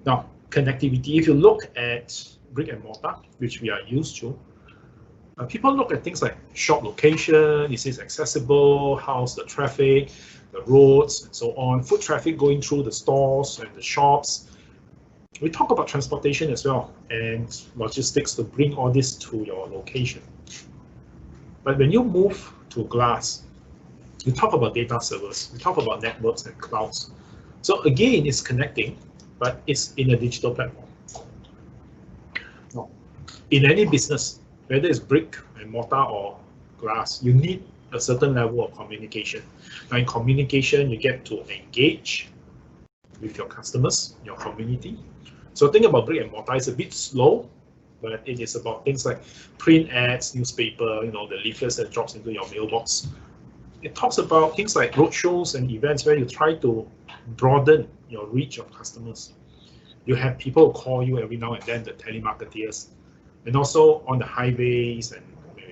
Now, connectivity, if you look at brick and mortar, which we are used to, people look at things like shop location, is it accessible, how's the traffic, the roads, and so on, foot traffic going through the stores and the shops. We talk about transportation as well and logistics to bring all this to your location. But when you move to glass, you talk about data servers, you talk about networks and clouds. So again, it's connecting, but it's in a digital platform. Now, in any business, whether it's brick and mortar or glass, you need a certain level of communication. Now, in communication, you get to engage with your customers, your community. So think about brick and mortar, it's a bit slow, but it is about things like print ads, newspaper, the leaflets that drops into your mailbox. It talks about things like roadshows and events where you try to broaden your reach of customers. You have people who call you every now and then, the telemarketers, and also on the highways and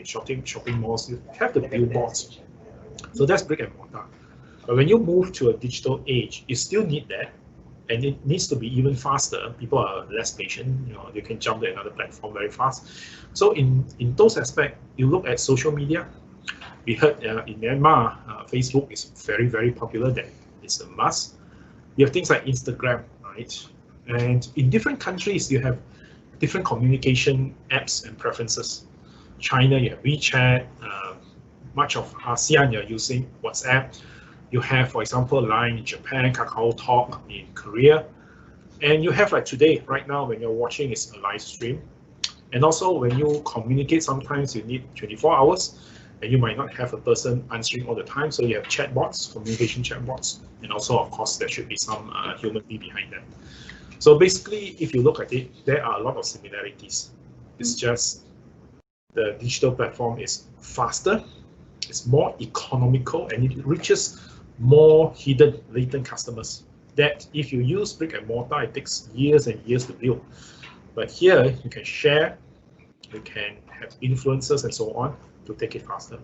shopping malls, you have the billboards. So that's brick and mortar. But when you move to a digital age, you still need that. And it needs to be even faster. People are less patient. They can jump to another platform very fast. So in those aspects, you look at social media. We heard in Myanmar, Facebook is very, very popular. That is a must. You have things like Instagram, right? And in different countries, you have different communication apps and preferences. China, you have WeChat. Much of ASEAN, you're using WhatsApp. You have, for example, Line in Japan, Kakao Talk in Korea. And you have, like today, right now, when you're watching, it's a live stream. And also, when you communicate, sometimes you need 24 hours, and you might not have a person answering all the time. So you have chatbots, communication chatbots. And also, of course, there should be some human being behind that. So basically, if you look at it, there are a lot of similarities. It's just the digital platform is faster, it's more economical, and it reaches more hidden, latent customers that if you use brick and mortar, it takes years and years to build. But here, you can share, you can have influencers and so on to take it faster.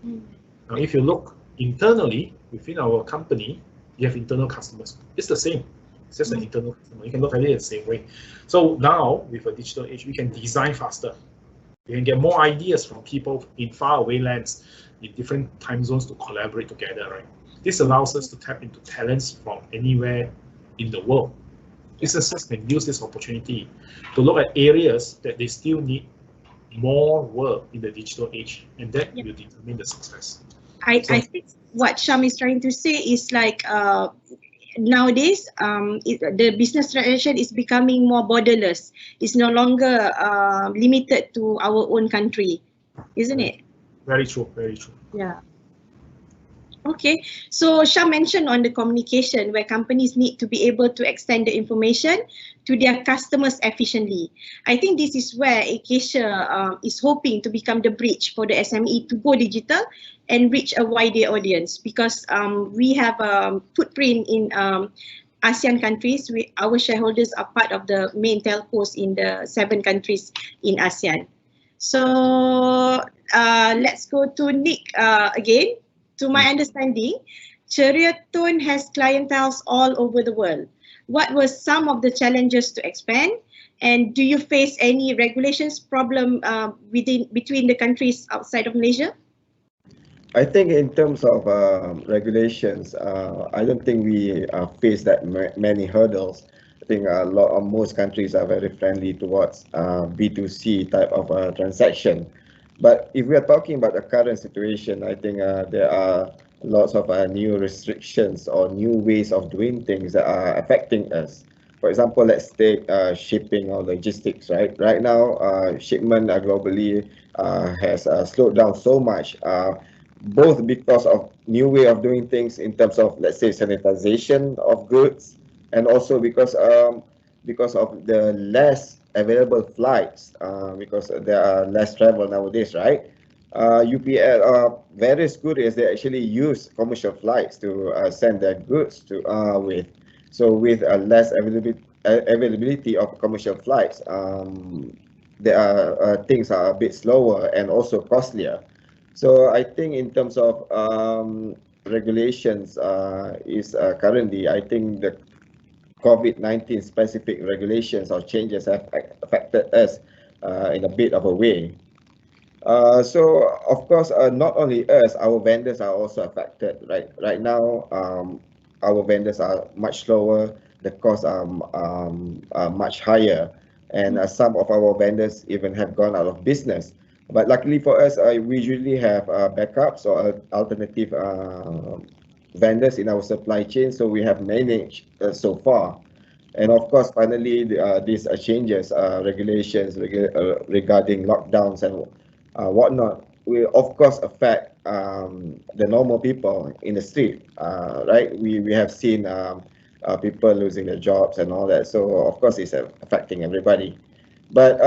Now, if you look internally within our company, you have internal customers. It's the same. It's just an internal customer. You can look at it the same way. So now, with a digital age, we can design faster. You can get more ideas from people in faraway lands, in different time zones to collaborate together, right? This allows us to tap into talents from anywhere in the world. Businesses can use this opportunity to look at areas that they still need more work in the digital age, and that will determine the success. I think what Sham is trying to say is like nowadays, the business transaction is becoming more borderless. It's no longer limited to our own country, isn't it? Very true, very true. Yeah. Okay, so Shah mentioned on the communication where companies need to be able to extend the information to their customers efficiently. I think this is where ACASIA is hoping to become the bridge for the SME to go digital and reach a wider audience, because we have a footprint in ASEAN countries. Our shareholders are part of the main telcos in the 7 countries in ASEAN. So let's go to Nick again. To my understanding, Ceria-Tone has clienteles all over the world. What were some of the challenges to expand? And do you face any regulations problem between the countries outside of Malaysia? I think in terms of regulations, I don't think we face that many hurdles. I think most countries are very friendly towards B2C type of transaction. But if we are talking about the current situation, I think there are lots of new restrictions or new ways of doing things that are affecting us. For example, let's take shipping or logistics, right? Right now, shipment globally has slowed down so much, both because of new way of doing things in terms of, let's say, sanitization of goods, and also because of the less available flights, because there are less travel nowadays, right? UPL, various couriers, they actually use commercial flights to send their goods to with. So with less availability of commercial flights, there are things are a bit slower and also costlier. So I think in terms of regulations is currently, I think the COVID-19 specific regulations or changes have affected us in a bit of a way. So of course, not only us, our vendors are also affected. Right now, our vendors are much slower. The costs are much higher, and some of our vendors even have gone out of business. But luckily for us, we usually have backups or alternative vendors in our supply chain, so we have managed so far. And of course, finally, these changes, regulations regarding lockdowns and whatnot will of course affect the normal people in the street, right? We have seen people losing their jobs and all that, so of course it's affecting everybody. But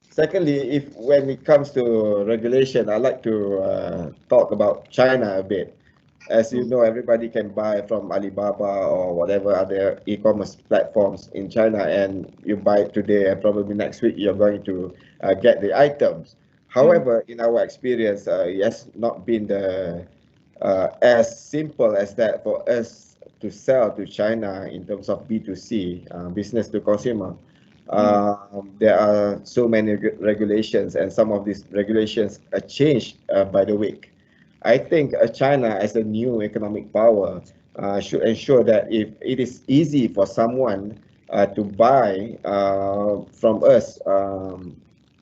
secondly, when it comes to regulation, I'd like to talk about China a bit. As you know, everybody can buy from Alibaba or whatever other e-commerce platforms in China, and you buy it today and probably next week you're going to get the items. However, in our experience, it has not been as simple as that for us to sell to China in terms of B2C, business to consumer. There are so many regulations, and some of these regulations are changed by the week. I think China, as a new economic power, should ensure that if it is easy for someone to buy from us,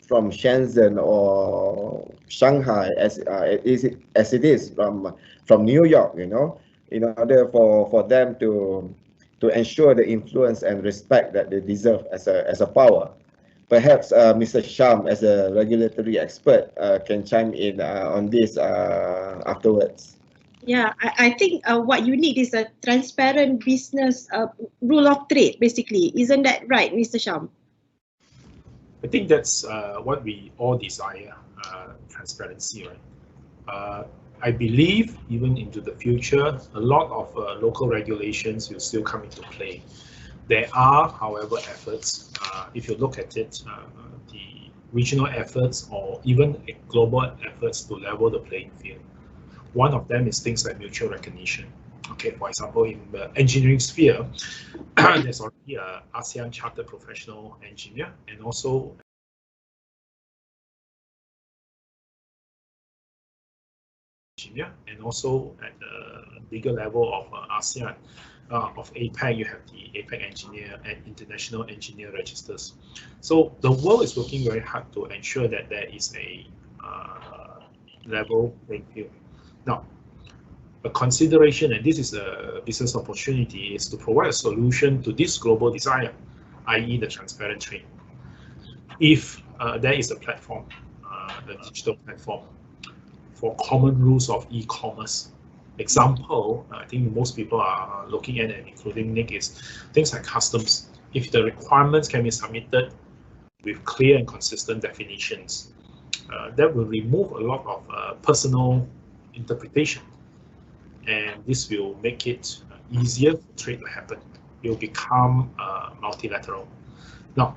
from Shenzhen or Shanghai, as it is from New York, you know, in order for them to ensure the influence and respect that they deserve as a power. Perhaps Mr. Sham, as a regulatory expert, can chime in on this afterwards. Yeah, I think what you need is a transparent business rule of trade, basically. Isn't that right, Mr. Sham? I think that's what we all desire, transparency, right? I believe even into the future, a lot of local regulations will still come into play. There are, however, efforts, if you look at it, the regional efforts or even global efforts to level the playing field. One of them is things like mutual recognition. Okay, for example, in the engineering sphere, there's already an ASEAN Chartered Professional Engineer, and also at the bigger level of ASEAN, of APEC, you have the APEC Engineer and International Engineer Registers. So the world is working very hard to ensure that there is a level playing field. Now, a consideration, and this is a business opportunity, is to provide a solution to this global desire, i.e. the transparent trade. If there is a platform, a digital platform for common rules of e-commerce. Example, I think most people are looking at, and including Nick, is things like customs. If the requirements can be submitted with clear and consistent definitions, that will remove a lot of personal interpretation, and this will make it easier for trade to happen. It will become multilateral. Now,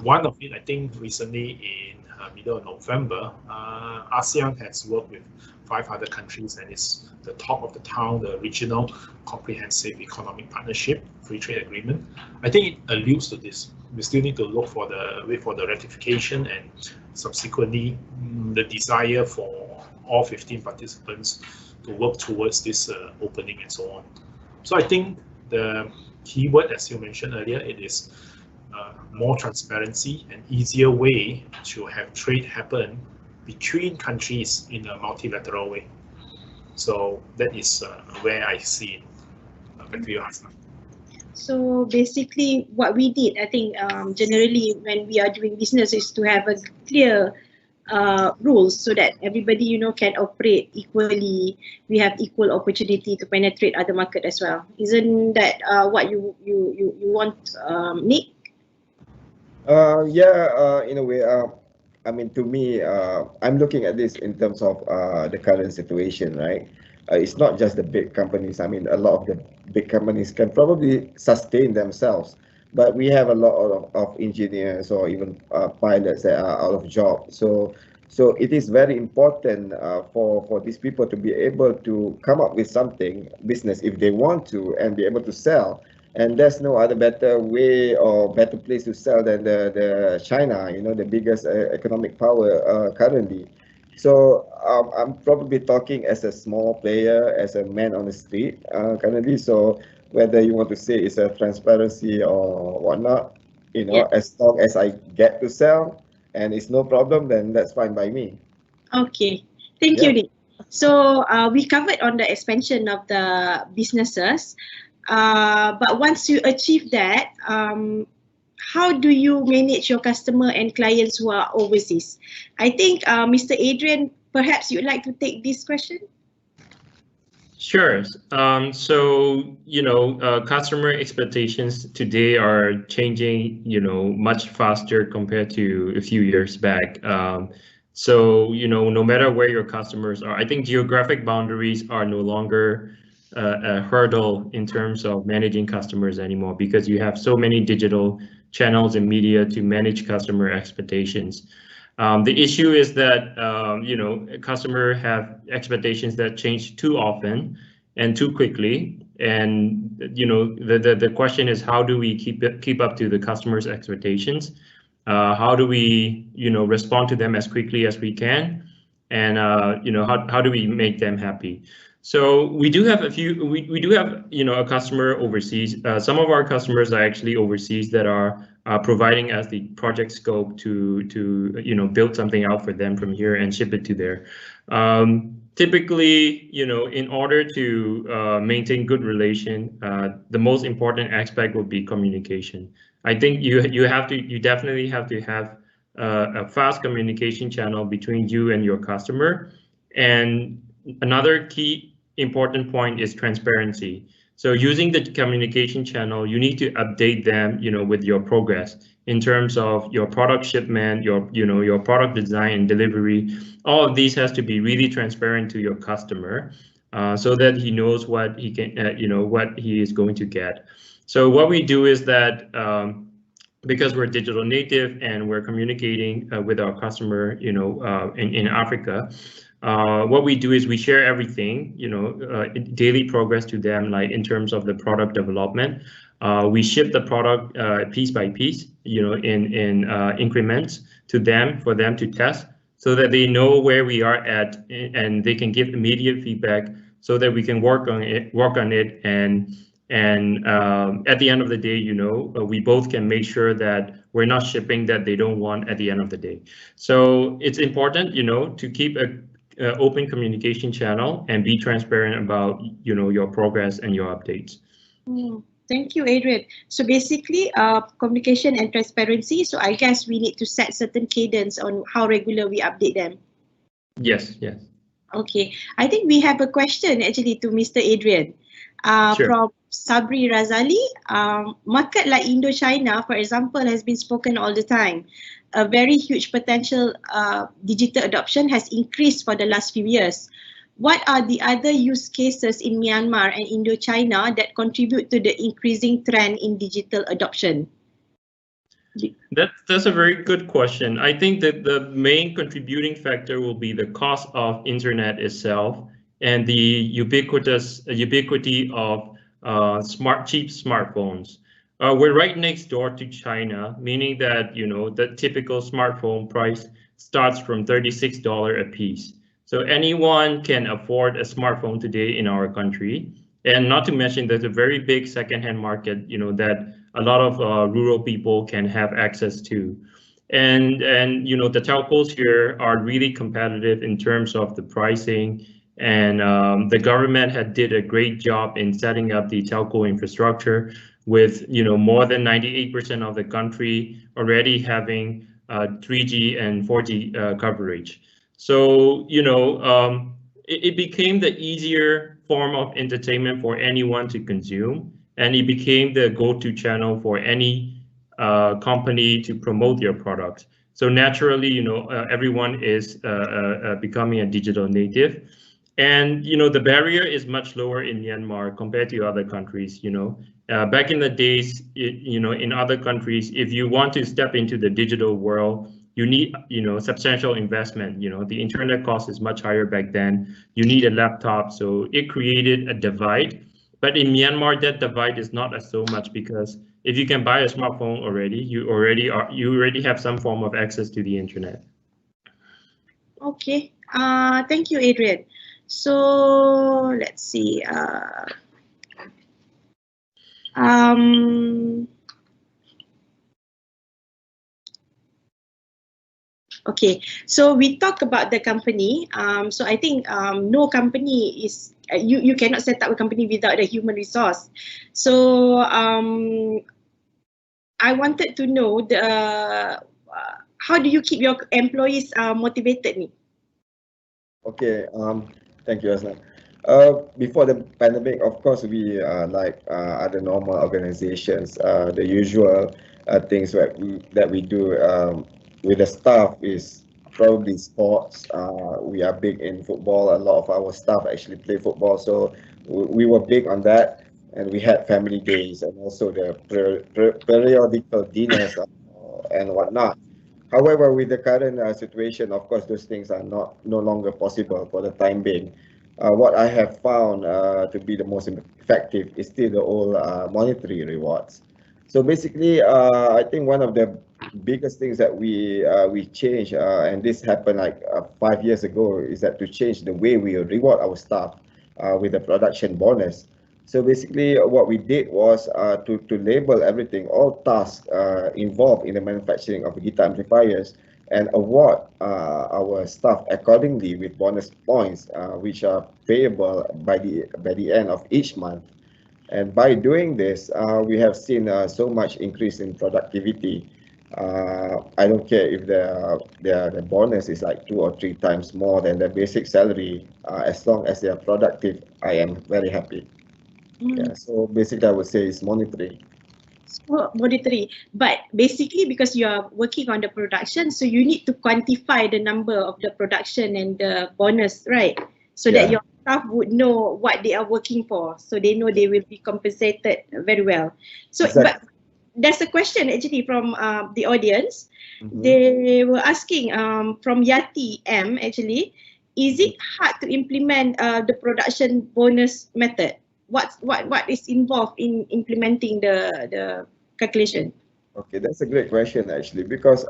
one of it, I think recently in middle of November, ASEAN has worked with 5 other countries, and it's the talk of the town, the regional comprehensive economic partnership free trade agreement. I think it alludes to this. We still need to wait for the ratification, and subsequently the desire for all 15 participants to work towards this opening and so on. So I think the keyword, as you mentioned earlier, it is more transparency, and easier way to have trade happen between countries in a multilateral way. So that is where I see it. Back to you, Hasna. So basically what we did, I think generally when we are doing business, is to have a clear rules so that everybody, you know, can operate equally. We have equal opportunity to penetrate other market as well. Isn't that what you want, Nick? Yeah, in a way, I mean, to me, I'm looking at this in terms of the current situation, right? It's not just the big companies. I mean, a lot of the big companies can probably sustain themselves, but we have a lot of engineers or even pilots that are out of job. So it is very important for these people to be able to come up with something, business, if they want to, and be able to sell. And there's no other better way or better place to sell than the China, you know, the biggest economic power currently. So I'm probably talking as a small player, as a man on the street currently. So whether you want to say it's a transparency or whatnot, you know, as long as I get to sell and it's no problem, then that's fine by me. Okay, thank you, Nick. So we covered on the expansion of the businesses. But once you achieve that, how do you manage your customer and clients who are overseas? I think Mr. Adrian, perhaps you'd like to take this question? Sure. So, you know, customer expectations today are changing, you know, much faster compared to a few years back. So, you know, no matter where your customers are, I think geographic boundaries are no longer a hurdle in terms of managing customers anymore, because you have so many digital channels and media to manage customer expectations. The issue is that you know, customers have expectations that change too often and too quickly, and you know, the question is, how do we keep up to the customers' expectations? How do we, you know, respond to them as quickly as we can, and you know, how do we make them happy? So we do have we do have, you know, a customer overseas. Some of our customers are actually overseas that are providing us the project scope to you know, build something out for them from here and ship it to there. Typically, you know, in order to maintain good relation, the most important aspect would be communication. I think you definitely have to have a fast communication channel between you and your customer. And another key important point is transparency. So using the communication channel, you need to update them, you know, with your progress in terms of your product shipment, your product design and delivery. All of these has to be really transparent to your customer, so that he knows what he can, what he is going to get. So what we do is that, because we're digital native and we're communicating with our customer, you know, in Africa, what we do is we share everything, you know, daily progress to them, like in terms of the product development. We ship the product piece by piece, you know, in increments to them for them to test, so that they know where we are at, and they can give immediate feedback, so that we can work on it, and at the end of the day, you know, we both can make sure that we're not shipping that they don't want at the end of the day. So it's important, you know, to keep a open communication channel and be transparent about your progress and your updates. Thank you, Adrian. So basically, communication and transparency. So I guess we need to set certain cadence on how regular we update them. Yes, yes. Okay, I think we have a question actually to Mr. Adrian Sure. from Sabri Razali. Market like Indochina, for example, has been spoken all the time. A very huge potential digital adoption has increased for the last few years. What are the other use cases in Myanmar and Indochina that contribute to the increasing trend in digital adoption? That's a very good question. I think that the main contributing factor will be the cost of internet itself and the ubiquity of cheap smartphones. We're right next door to China, meaning that the typical smartphone price starts from $36 a piece. So anyone can afford a smartphone today in our country, and not to mention there's a very big secondhand market, that a lot of rural people can have access to, and the telcos here are really competitive in terms of the pricing, and the government did a great job in setting up the telco infrastructure with more than 98% of the country already having 3G and 4G coverage. So it became the easier form of entertainment for anyone to consume, and it became the go-to channel for any company to promote their product. So naturally, everyone is becoming a digital native, and the barrier is much lower in Myanmar compared to other countries. Back in the days, in other countries, if you want to step into the digital world, you need substantial investment. The internet cost is much higher back then. You need a laptop, so it created a divide. But in Myanmar, that divide is not so much, because if you can buy a smartphone already, you already have some form of access to the internet. Okay, thank you, Adrian. So let's see. Okay, so we talk about the company. So I think no company is, you cannot set up a company without a human resource. So I wanted to know how do you keep your employees motivated? Okay, thank you, Asna. Before the pandemic, of course, we like other normal organizations, the usual things that we do with the staff is probably sports. We are big in football. A lot of our staff actually play football, so we were big on that, and we had family days and also the periodical dinners and whatnot. However, with the current situation, of course, those things are no longer possible for the time being. What I have found to be the most effective is still the old monetary rewards. So basically, I think one of the biggest things that we changed, and this happened like 5 years ago, is that to change the way we reward our staff with a production bonus. So basically, what we did was to label everything, all tasks involved in the manufacturing of guitar amplifiers, and award our staff accordingly with bonus points, which are payable by the end of each month. And by doing this, we have seen so much increase in productivity. I don't care if the bonus is like 2 or 3 times more than the basic salary. As long as they are productive, I am very happy. Yeah, so basically I would say it's monetary. So monetary, but basically because you are working on the production, so you need to quantify the number of the production and the bonus, right? So that your staff would know what they are working for, so they know they will be compensated very well. So, but there's a question actually from the audience. They were asking from Yati M actually, is it hard to implement the production bonus method? What is involved in implementing the calculation? Okay, that's a great question actually, because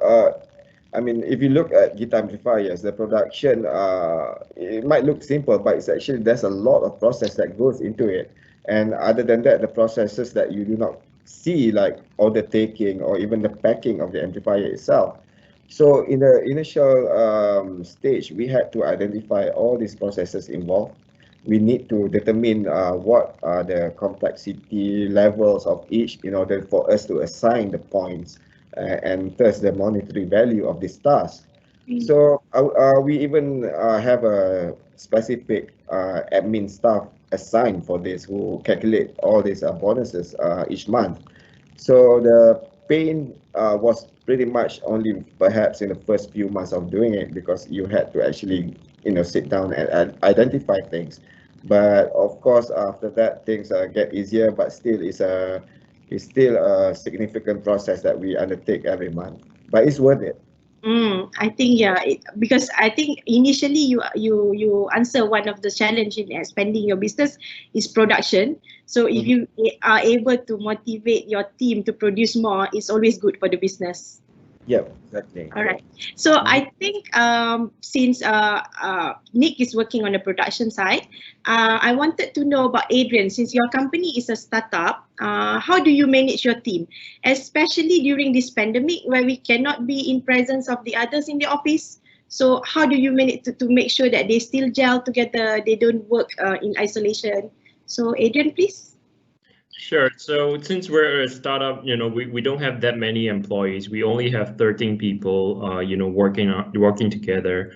I mean, if you look at guitar amplifiers, the production it might look simple, but it's actually there's a lot of process that goes into it. And other than that, the processes that you do not see, like order taking or even the packing of the amplifier itself. So in the initial stage, we had to identify all these processes involved. We need to determine what are the complexity levels of each in order for us to assign the points and thus the monetary value of this task. So we even have a specific admin staff assigned for this who calculate all these bonuses each month. So the pain was pretty much only perhaps in the first few months of doing it because you had to actually, sit down and identify things. But of course, after that, things get easier, but still it's still a significant process that we undertake every month. But it's worth it. I think because I think initially you answer one of the challenge in expanding your business is production. So if you are able to motivate your team to produce more, it's always good for the business. Yep, exactly. All right. So I think since Nick is working on the production side, I wanted to know about Adrian. Since your company is a startup, how do you manage your team, especially during this pandemic where we cannot be in presence of the others in the office? So how do you manage to make sure that they still gel together, they don't work in isolation? So Adrian, please. Sure. So since we're a startup, we don't have that many employees. We only have 13 people, working together.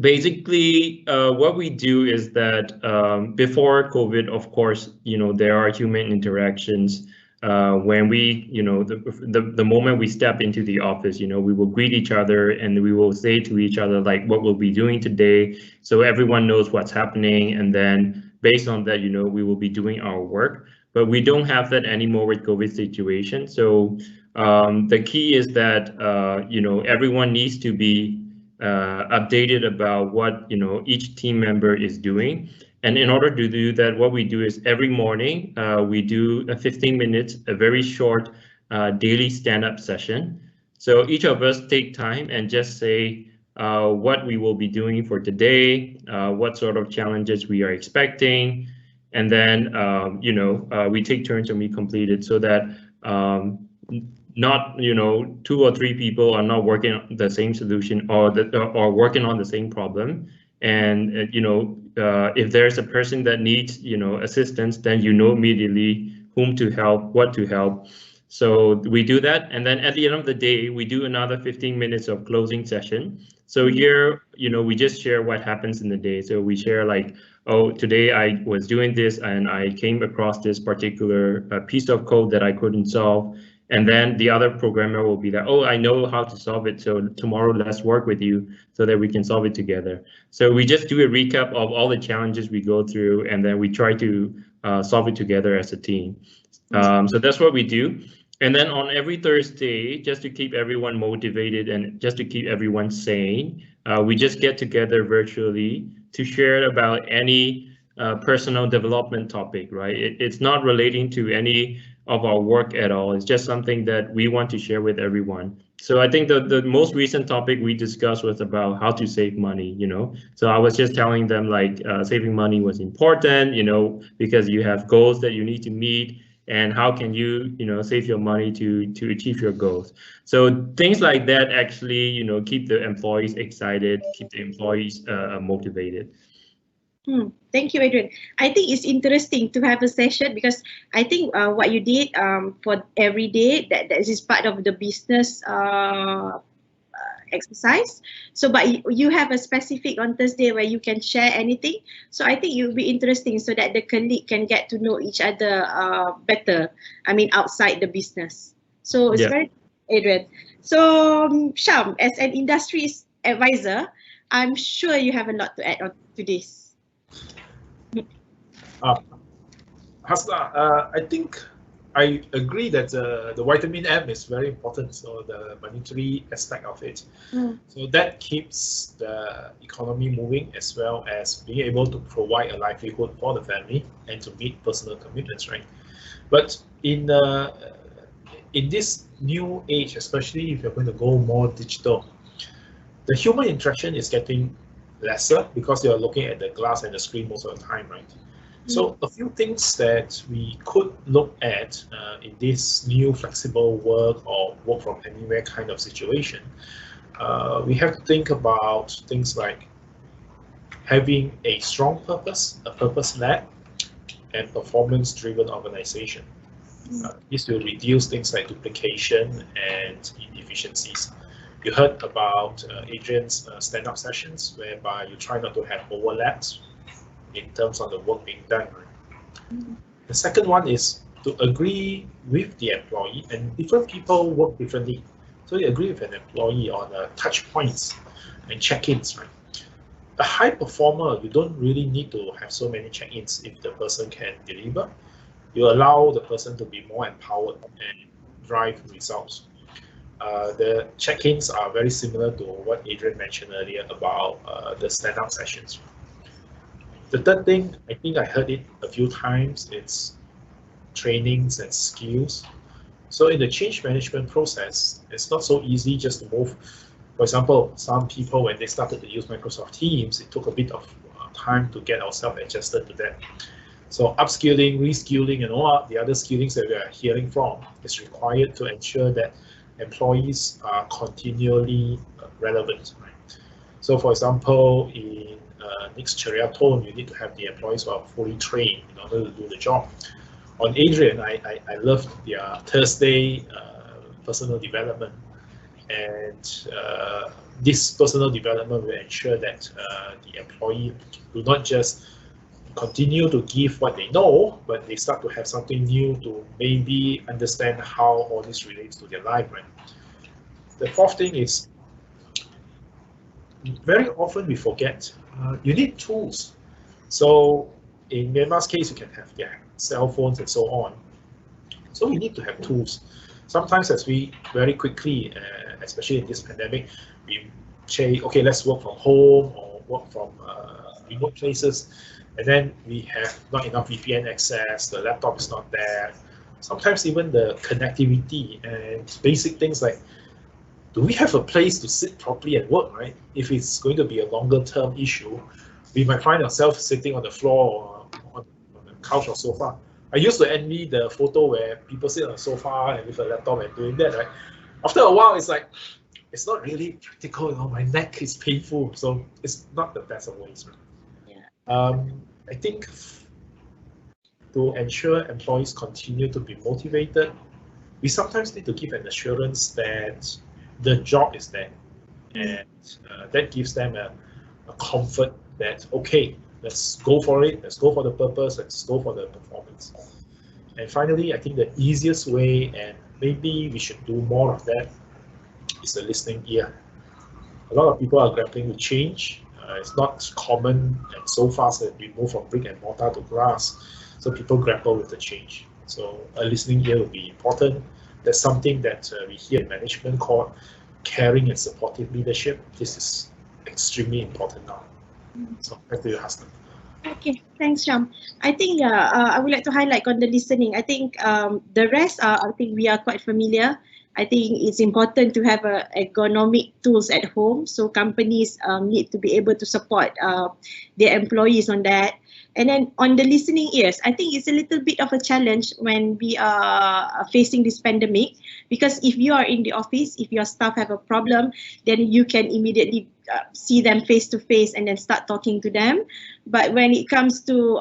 Basically, what we do is that before COVID, of course, there are human interactions. When we, the moment we step into the office, we will greet each other and we will say to each other like what we'll be doing today, so everyone knows what's happening, and then based on that, we will be doing our work. But we don't have that anymore with COVID situation. So the key is that everyone needs to be updated about what each team member is doing. And in order to do that, what we do is every morning we do 15 minutes, a very short daily stand-up session. So each of us take time and just say what we will be doing for today, what sort of challenges we are expecting, and then we take turns and we complete it, so that not 2 or 3 people are not working on the same solution or working on the same problem. And if there's a person that needs assistance, then immediately whom to help, what to help. So we do that, and then at the end of the day, we do another 15 minutes of closing session. So here, we just share what happens in the day. So we share like, oh, today I was doing this and I came across this particular piece of code that I couldn't solve. And then the other programmer will be like, oh, I know how to solve it. So tomorrow, let's work with you so that we can solve it together. So we just do a recap of all the challenges we go through, and then we try to solve it together as a team. So that's what we do. And then on every Thursday, just to keep everyone motivated and just to keep everyone sane, we just get together virtually to share about any personal development topic, right? It's not relating to any of our work at all. It's just something that we want to share with everyone. So I think the most recent topic we discussed was about how to save money, So I was just telling them like saving money was important, because you have goals that you need to meet. And how can you, save your money to achieve your goals? So things like that actually, keep the employees excited, keep the employees motivated. Thank you, Adrian. I think it's interesting to have a session because I think what you did for every day, that is part of the business exercise. So, but you have a specific on Thursday where you can share anything. So I think it will be interesting so that the colleague can get to know each other better. I mean, outside the business. So it's very, Adrian. So Sham, as an industry advisor, I'm sure you have a lot to add on to this. Hasna, I think I agree that the vitamin M is very important, so the monetary aspect of it. So that keeps the economy moving, as well as being able to provide a livelihood for the family and to meet personal commitments, right? But in this new age, especially if you're going to go more digital, the human interaction is getting lesser because you're looking at the glass and the screen most of the time, right? So a few things that we could look at in this new flexible work or work from anywhere kind of situation. We have to think about things like having a strong purpose, a purpose-led, and performance-driven organization. This will reduce things like duplication and inefficiencies. You heard about Adrian's stand-up sessions, whereby you try not to have overlaps in terms of the work being done. The second one is to agree with the employee, and different people work differently. So you agree with an employee on touch points and check-ins, right? A high performer, you don't really need to have so many check-ins if the person can deliver. You allow the person to be more empowered and drive results. The check-ins are very similar to what Adrian mentioned earlier about the stand-up sessions. The third thing, I think I heard it a few times, it's trainings and skills. So in the change management process, it's not so easy just to move. For example, some people, when they started to use Microsoft Teams, it took a bit of time to get ourselves adjusted to that. So upskilling, reskilling, and all the other skillings that we are hearing from is required to ensure that employees are continually relevant. Right? So for example, in next Ceria tone, you need to have the employees who are fully trained in order to do the job. On Adrian, I loved their Thursday personal development. And this personal development will ensure that the employee do not just continue to give what they know, but they start to have something new to maybe understand how all this relates to their life. Right? The fourth thing is, very often we forget you need tools. So in Myanmar's case, you can have their cell phones and so on. So we need to have tools. Sometimes as we very quickly, especially in this pandemic, we say, okay, let's work from home or work from remote places, and then we have not enough VPN access, the laptop is not there. Sometimes even the connectivity and basic things like, do we have a place to sit properly and work, right? If it's going to be a longer term issue, we might find ourselves sitting on the floor or on the couch or sofa. I used to envy the photo where people sit on a sofa and with a laptop and doing that, right? After a while, it's like, it's not really practical, you know, my neck is painful, so it's not the best of ways. Right? Yeah. I think to ensure employees continue to be motivated, we sometimes need to give an assurance that the job is there, and that gives them a comfort that, okay, let's go for it, let's go for the purpose, let's go for the performance. And finally, I think the easiest way, and maybe we should do more of that, is the listening ear. A lot of people are grappling with change. It's not common and so fast that we move from brick and mortar to glass. So people grapple with the change. So a listening ear will be important. That's something that we hear in management called caring and supportive leadership. This is extremely important now. So back to you, Hasna. Okay, thanks, Sham. I think I would like to highlight on the listening. I think the rest, I think we are quite familiar. I think it's important to have ergonomic tools at home. So companies need to be able to support their employees on that. And then on the listening ears, I think it's a little bit of a challenge when we are facing this pandemic, because if you are in the office, if your staff have a problem, then you can immediately see them face to face and then start talking to them. But when it comes to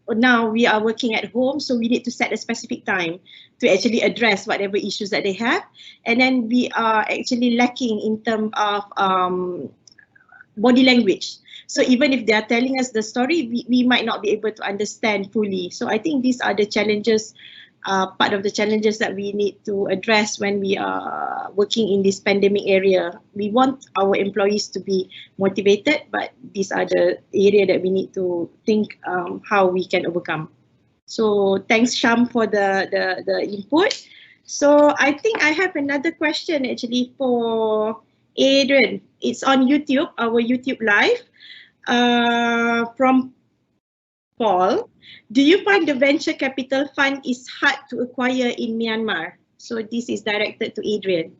now we are working at home, so we need to set a specific time to actually address whatever issues that they have. And then we are actually lacking in terms of body language. So even if they are telling us the story, we might not be able to understand fully. So I think these are the challenges, part of the challenges that we need to address when we are working in this pandemic area. We want our employees to be motivated, but these are the area that we need to think how we can overcome. So thanks, Sham, for the input. So I think I have another question actually for Adrian. It's on YouTube, our YouTube live. From Paul, do you find the venture capital fund is hard to acquire in Myanmar? So this is directed to Adrian.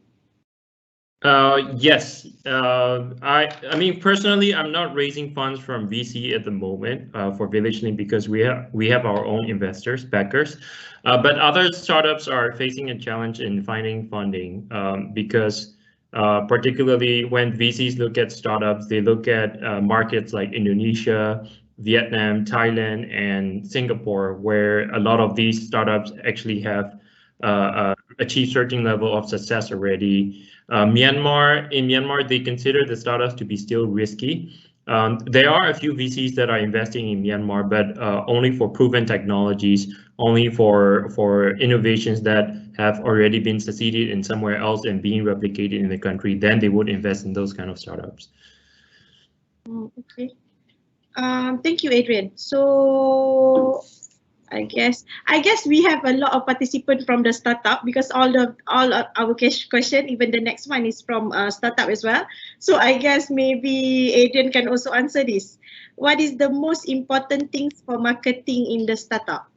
Yes. I mean, personally, I'm not raising funds from VC at the moment for Village Link because we have our own investors, backers. But other startups are facing a challenge in finding funding because particularly when VCs look at startups, they look at markets like Indonesia, Vietnam, Thailand, and Singapore, where a lot of these startups actually have achieved certain level of success already. In Myanmar, they consider the startups to be still risky. There are a few VCs that are investing in Myanmar, but only for proven technologies, only for innovations that have already been succeeded in somewhere else and being replicated in the country. Then they would invest in those kind of startups. Okay. Thank you, Adrian. So I guess we have a lot of participants from the startup because all of our question, even the next one is from startup as well. So I guess maybe Adrian can also answer this. What is the most important things for marketing in the startup?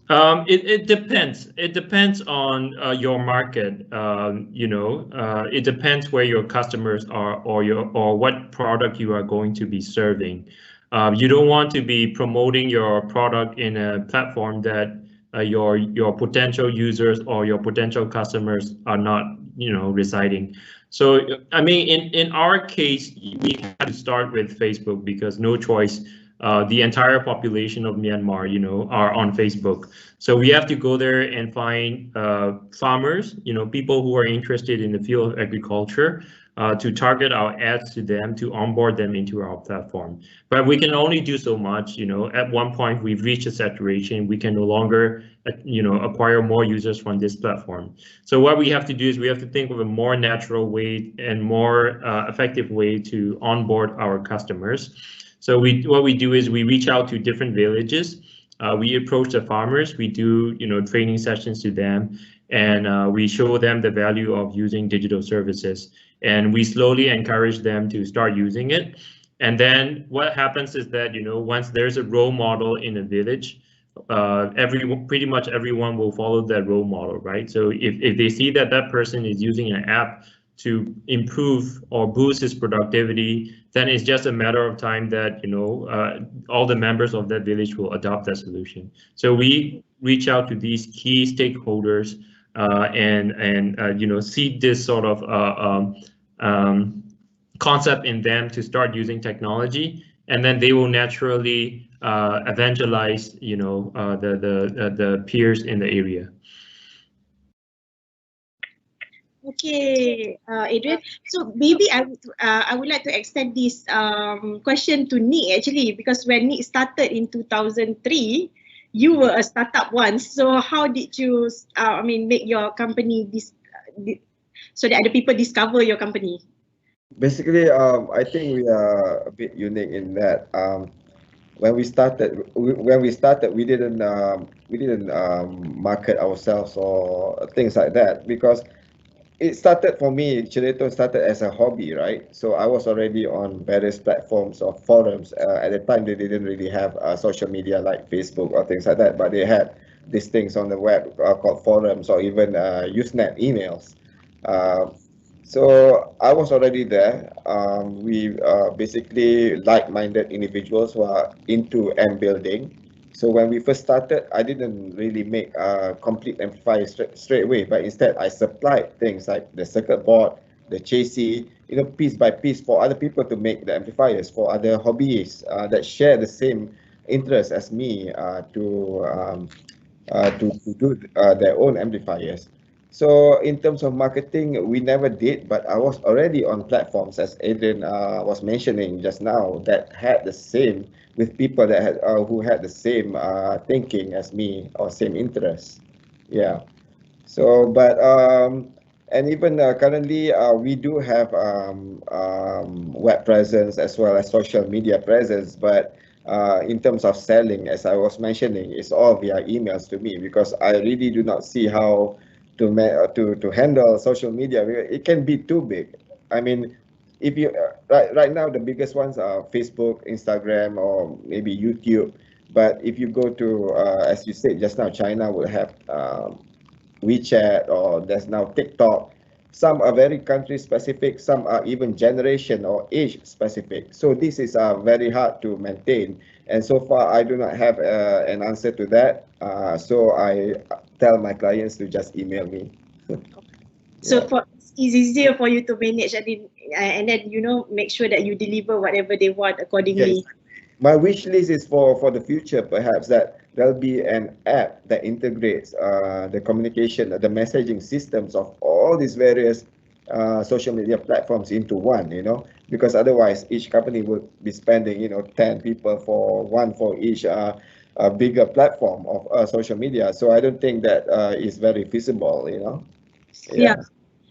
It depends. It depends on your market. It depends where your customers are or what product you are going to be serving. You don't want to be promoting your product in a platform that your potential users or your potential customers are not, residing. So, I mean, in our case, we had to start with Facebook because no choice. The entire population of Myanmar, are on Facebook. So we have to go there and find farmers, people who are interested in the field of agriculture, to target our ads to them, to onboard them into our platform. But we can only do so much. At one point we've reached a saturation. We can no longer, acquire more users from this platform. So what we have to do is we have to think of a more natural way and more effective way to onboard our customers. So what we do is we reach out to different villages. We approach the farmers. We do training sessions to them, and we show them the value of using digital services. And we slowly encourage them to start using it. And then what happens is that once there's a role model in a village, pretty much everyone will follow that role model, right? So if they see that person is using an app to improve or boost his productivity, then it's just a matter of time that all the members of that village will adopt that solution. So we reach out to these key stakeholders and seed this sort of concept in them to start using technology, and then they will naturally evangelize the peers in the area. Okay, Adrian. So maybe I would like to extend this question to Nick actually, because when Nick started in 2003, you were a startup once. So how did you, make your company so that other people discover your company? Basically, I think we are a bit unique in that when we started, we didn't market ourselves or things like that, because it started for me. Cileton started as a hobby, right? So I was already on various platforms or forums. At the time, they didn't really have social media like Facebook or things like that, but they had these things on the web called forums or even Usenet emails. So I was already there. We basically like-minded individuals who are into amp building. So when we first started, I didn't really make a complete amplifier straight away, but instead I supplied things like the circuit board, the chassis, piece by piece for other people to make the amplifiers, for other hobbyists that share the same interest as me to do their own amplifiers. So in terms of marketing, we never did, but I was already on platforms, as Adrian was mentioning just now, that had the same, with people that had who had the same thinking as me or same interests. Yeah. So, but and even currently, we do have web presence as well as social media presence, but in terms of selling, as I was mentioning, it's all via emails to me, because I really do not see how to handle social media. It can be too big. I mean, if you right now the biggest ones are Facebook, Instagram, or maybe YouTube. But if you go to as you said just now, China will have WeChat, or there's now TikTok. Some are very country specific, some are even generation or age specific. So this is very hard to maintain. And so far, I do not have an answer to that. So I tell my clients to just email me. So it's easier for you to manage and then make sure that you deliver whatever they want accordingly. Yes. My wish list is for the future, perhaps, that there'll be an app that integrates the communication, the messaging systems of all these various social media platforms into one, because otherwise each company will be spending, 10 people for each bigger platform of social media. So I don't think that is very feasible, Yeah.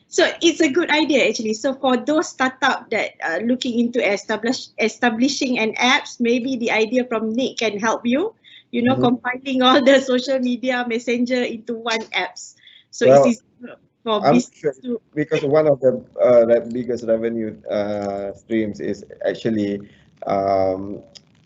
So it's a good idea actually. So for those startup that are looking into establishing an apps, maybe the idea from Nick can help you, compiling all the social media messenger into one apps. So Well, it's easy for I'm business sure, to. because one of the biggest revenue streams is actually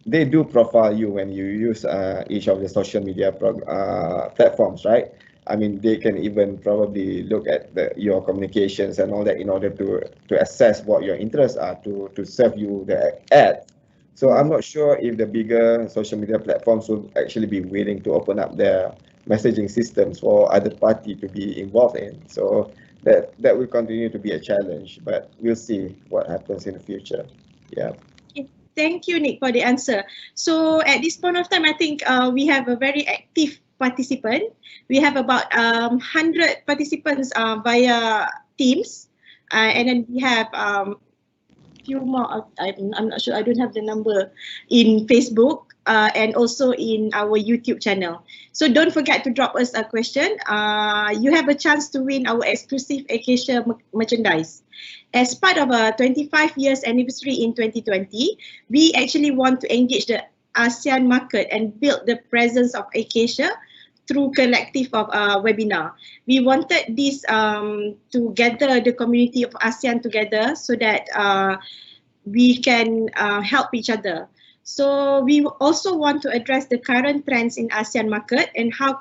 they do profile you when you use each of the social media platforms, right? I mean, they can even probably look at your communications and all that in order to assess what your interests are to serve you the ad. So I'm not sure if the bigger social media platforms will actually be willing to open up their messaging systems for other party to be involved in. So that will continue to be a challenge, but we'll see what happens in the future. Yeah. Thank you, Nick, for the answer. So at this point of time, I think we have a very active participant. We have about 100 participants via Teams, and then we have few more. I'm not sure. I don't have the number in Facebook and also in our YouTube channel. So don't forget to drop us a question. You have a chance to win our exclusive ACASIA merchandise. As part of a 25 years anniversary in 2020, we actually want to engage the ASEAN market and build the presence of ACASIA through collective of webinar. We wanted this to gather the community of ASEAN together so that we can help each other. So we also want to address the current trends in ASEAN market and how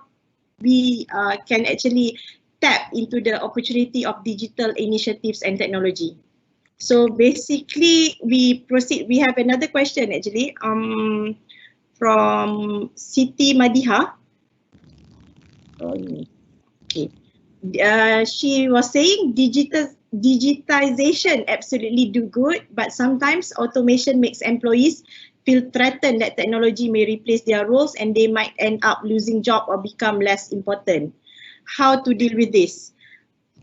we can actually tap into the opportunity of digital initiatives and technology. So basically, we proceed. We have another question actually from Siti Madiha. Okay. She was saying digitization absolutely do good, but sometimes automation makes employees feel threatened that technology may replace their roles and they might end up losing job or become less important. How to deal with this?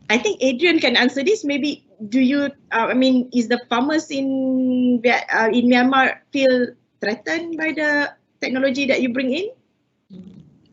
I think Adrian can answer this. Maybe do you? Is the farmers in Myanmar feel threatened by the technology that you bring in?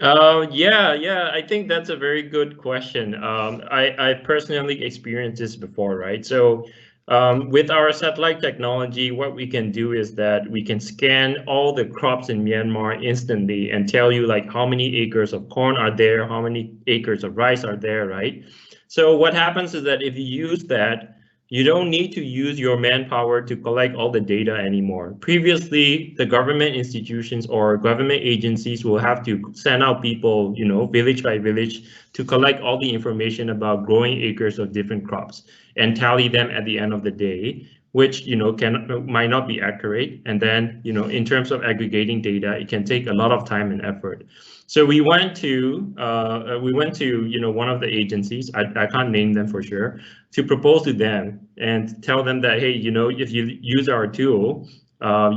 Yeah, I think that's a very good question. I personally experienced this before, right? So with our satellite technology, what we can do is that we can scan all the crops in Myanmar instantly and tell you like how many acres of corn are there, how many acres of rice are there, right? So what happens is that if you use that, you don't need to use your manpower to collect all the data anymore. Previously, the government institutions or government agencies will have to send out people, village by village to collect all the information about growing acres of different crops and tally them at the end of the day, which, might not be accurate. And then, in terms of aggregating data, it can take a lot of time and effort. So we went to one of the agencies, I can't name them for sure, to propose to them and tell them that, hey, if you use our tool,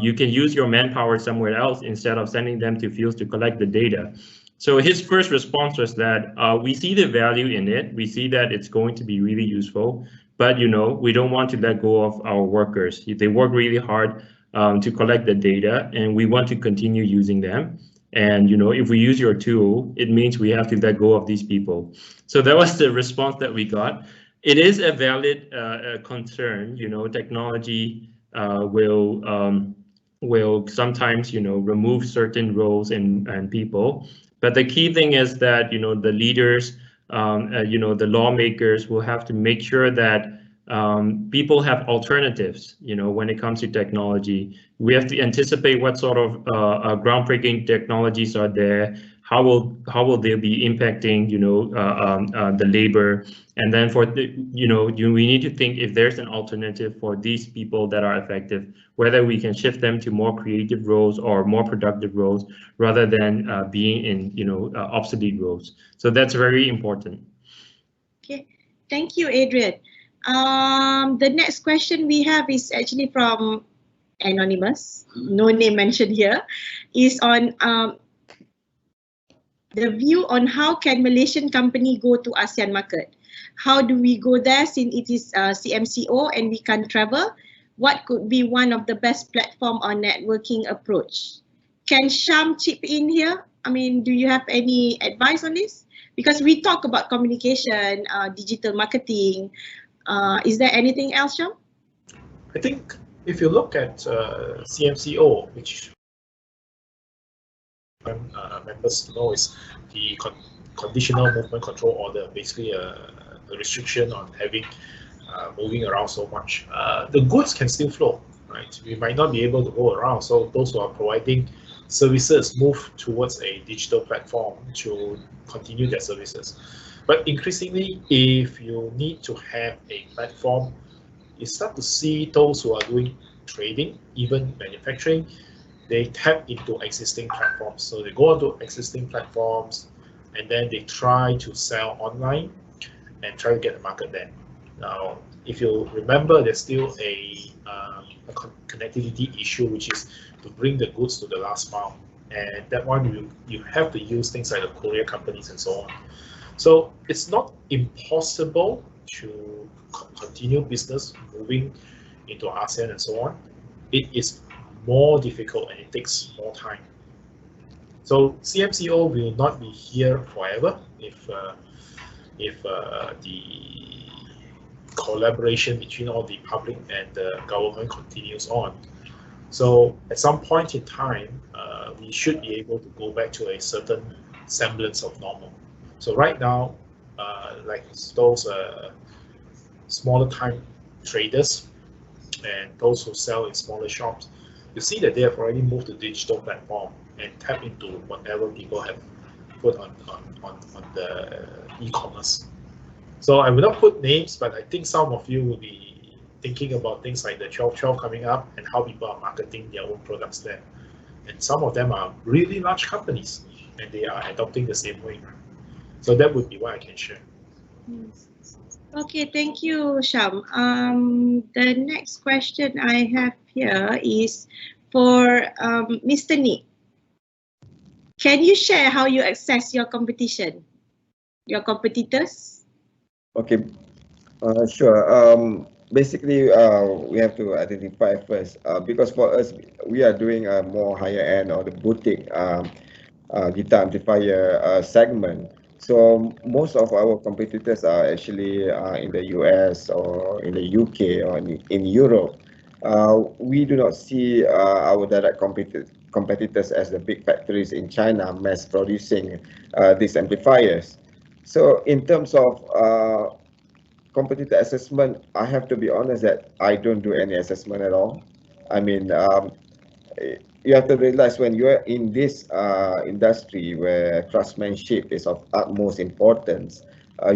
you can use your manpower somewhere else instead of sending them to fields to collect the data. So his first response was that we see the value in it. We see that it's going to be really useful, but we don't want to let go of our workers. They work really hard to collect the data, and we want to continue using them. And if we use your tool, it means we have to let go of these people. So that was the response that we got. It is a valid concern. Technology will sometimes remove certain roles and people. But the key thing is that the leaders, the lawmakers will have to make sure that people have alternatives, when it comes to technology. We have to anticipate what sort of groundbreaking technologies are there, how will they be impacting, the labor? And then for we need to think if there's an alternative for these people that are effective, whether we can shift them to more creative roles or more productive roles rather than being in obsolete roles. So that's very important. Okay, thank you, Adrian. The next question we have is actually from anonymous, no name mentioned here, is on the view on how can Malaysian company go to ASEAN market. How do we go there since it is CMCO and we can't travel? What could be one of the best platform or networking approach? Can Sham chip in here? I mean, do you have any advice on this? Because we talk about communication, digital marketing. Is there anything else, Sham? I think if you look at CMCO, which members know is the conditional movement control order, basically a restriction on having moving around so much. The goods can still flow, right? We might not be able to go around, so those who are providing services move towards a digital platform to continue their services. But increasingly, if you need to have a platform, you start to see those who are doing trading, even manufacturing, they tap into existing platforms. So they go onto existing platforms and then they try to sell online and try to get the market there. Now, if you remember, there's still a connectivity issue, which is to bring the goods to the last mile. And that one, you have to use things like the courier companies and so on. So it's not impossible to continue business moving into ASEAN and so on. It is more difficult and it takes more time. So CMCO will not be here forever if the collaboration between all the public and the government continues on. So at some point in time, we should be able to go back to a certain semblance of normal. So right now, like those smaller time traders and those who sell in smaller shops, you see that they have already moved to digital platform and tap into whatever people have put on the e-commerce. So I will not put names, but I think some of you will be thinking about things like the 12/12 coming up and how people are marketing their own products there. And some of them are really large companies and they are adopting the same way. So that would be what I can share. Okay, thank you, Sham. The next question I have here is for Mr. Nick. Can you share how you assess your competition, your competitors? Okay, sure. Basically, we have to identify first because for us, we are doing a more higher end or the boutique guitar amplifier segment. So most of our competitors are actually in the US or in the UK or in Europe. We do not see our direct competitors as the big factories in China mass producing these amplifiers. So in terms of competitor assessment, I have to be honest that I don't do any assessment at all. I mean, you have to realize when you're in this industry where craftsmanship is of utmost importance,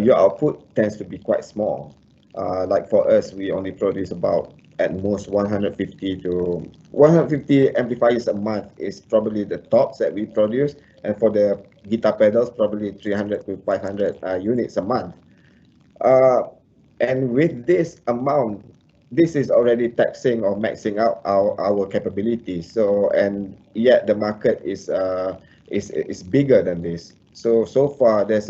your output tends to be quite small. Like for us, we only produce about at most 150 to 150 amplifiers a month is probably the tops that we produce. And for the guitar pedals, probably 300 to 500 units a month. And with this amount, this is already taxing or maxing out our capabilities. So and yet the market is bigger than this. So far there's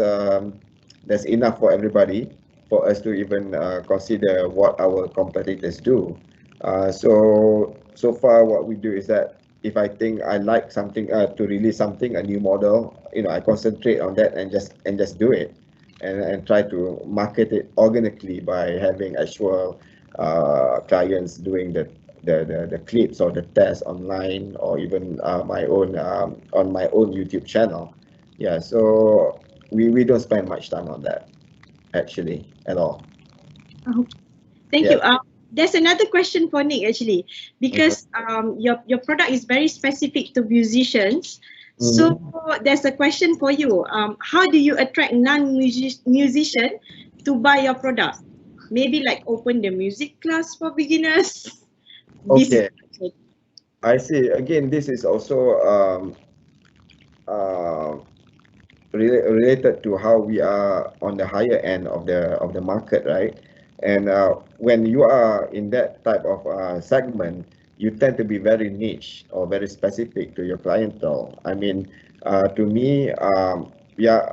enough for everybody for us to even consider what our competitors do. So far what we do is that if I think I like something to release something, a new model, I concentrate on that and just do it and try to market it organically by having actual clients doing the clips or the tests online or even my own on my own YouTube channel. Yeah, so we don't spend much time on that actually at all. Thank you. There's another question for Nick actually, because your product is very specific to musicians. So there's a question for you. How do you attract non-musician to buy your product? Maybe like open the music class for beginners. Okay, I see. Again, this is also related to how we are on the higher end of the market, right? And when you are in that type of segment, you tend to be very niche or very specific to your clientele. I mean, to me, yeah,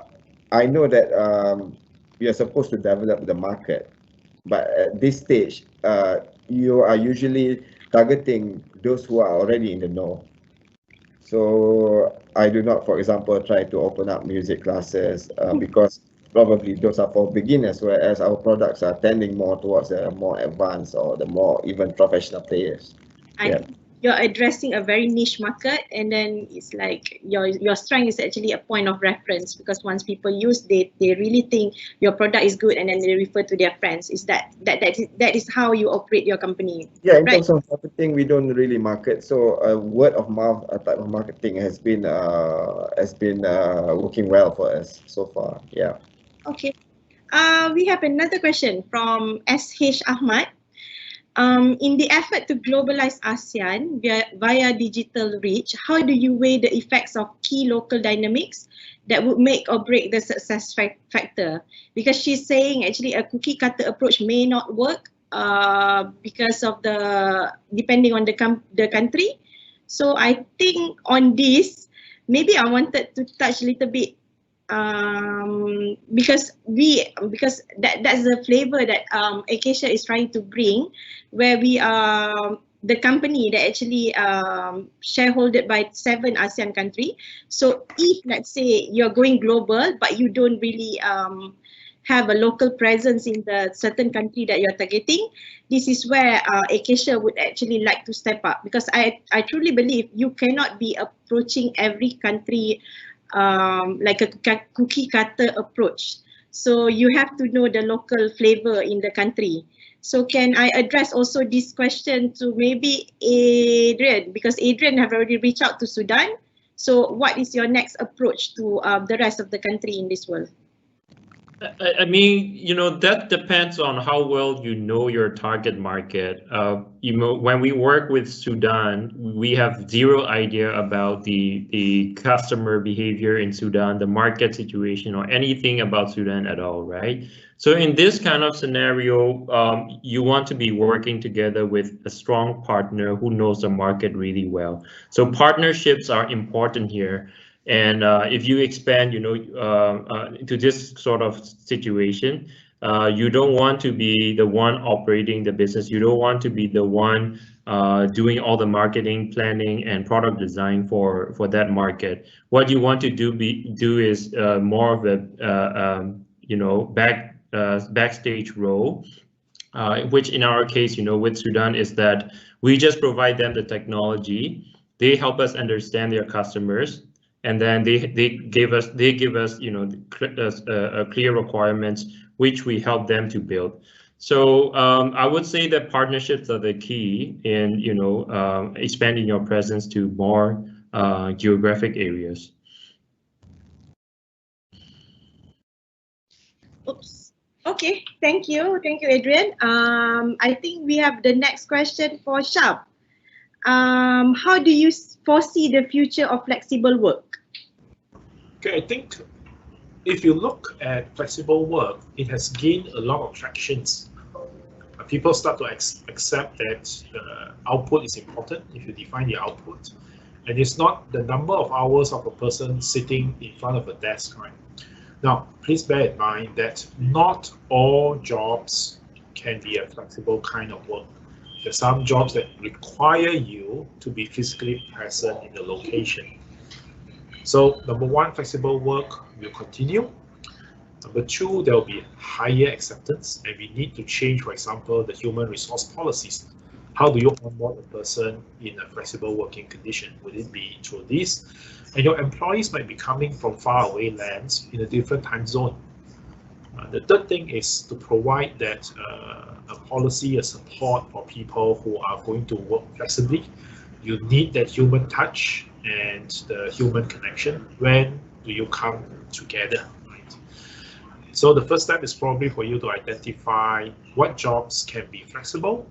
I know that we are supposed to develop the market, but at this stage, you are usually targeting those who are already in the know. So I do not, for example, try to open up music classes because probably those are for beginners, whereas our products are tending more towards the more advanced or the more even professional players. Yeah. You're addressing a very niche market, and then it's like your strength is actually a point of reference, because once people use, they really think your product is good, and then they refer to their friends. Is that is how you operate your company? Yeah, in right? terms of marketing, we don't really market. So word of mouth type of marketing has been working well for us so far. Yeah. Okay. We have another question from SH Ahmad. In the effort to globalize ASEAN via digital reach, how do you weigh the effects of key local dynamics that would make or break the success factor? Because she's saying actually a cookie cutter approach may not work because of depending on the country. So I think on this, maybe I wanted to touch a little bit because that's the flavor that ACASIA is trying to bring, where we are the company that actually shareholded by 7 ASEAN countries. So if let's say you're going global but you don't really have a local presence in the certain country that you're targeting, this is where ACASIA would actually like to step up, because I truly believe you cannot be approaching every country like a cookie cutter approach. So you have to know the local flavor in the country. So can I address also this question to maybe Adrian, because Adrian have already reached out to Sudan. So what is your next approach to the rest of the country in this world? I mean, that depends on how well you know your target market. When we work with Sudan, we have zero idea about the customer behavior in Sudan, the market situation, or anything about Sudan at all, right? So in this kind of scenario, you want to be working together with a strong partner who knows the market really well. So partnerships are important here. And if you expand, to this sort of situation, you don't want to be the one operating the business. You don't want to be the one doing all the marketing, planning, and product design for that market. What you want to do is more of a backstage role, which in our case, with Sudan, is that we just provide them the technology. They help us understand their customers. And then they give us clear requirements, which we help them to build. So I would say that partnerships are the key in expanding your presence to more geographic areas. Oops. Okay, thank you, Adrian. I think we have the next question for Shab. How do you foresee the future of flexible work? Okay, I think if you look at flexible work, it has gained a lot of tractions. People start to accept that output is important if you define the output. And it's not the number of hours of a person sitting in front of a desk, right? Now, please bear in mind that not all jobs can be a flexible kind of work. There are some jobs that require you to be physically present in the location. So number one, flexible work will continue. Number two, there will be higher acceptance, and we need to change, for example, the human resource policies. How do you onboard a person in a flexible working condition? Would it be through this? And your employees might be coming from faraway lands in a different time zone. The third thing is to provide that a policy, a support for people who are going to work flexibly. You need that human touch, and the human connection. When do you come together? Right? So the first step is probably for you to identify what jobs can be flexible.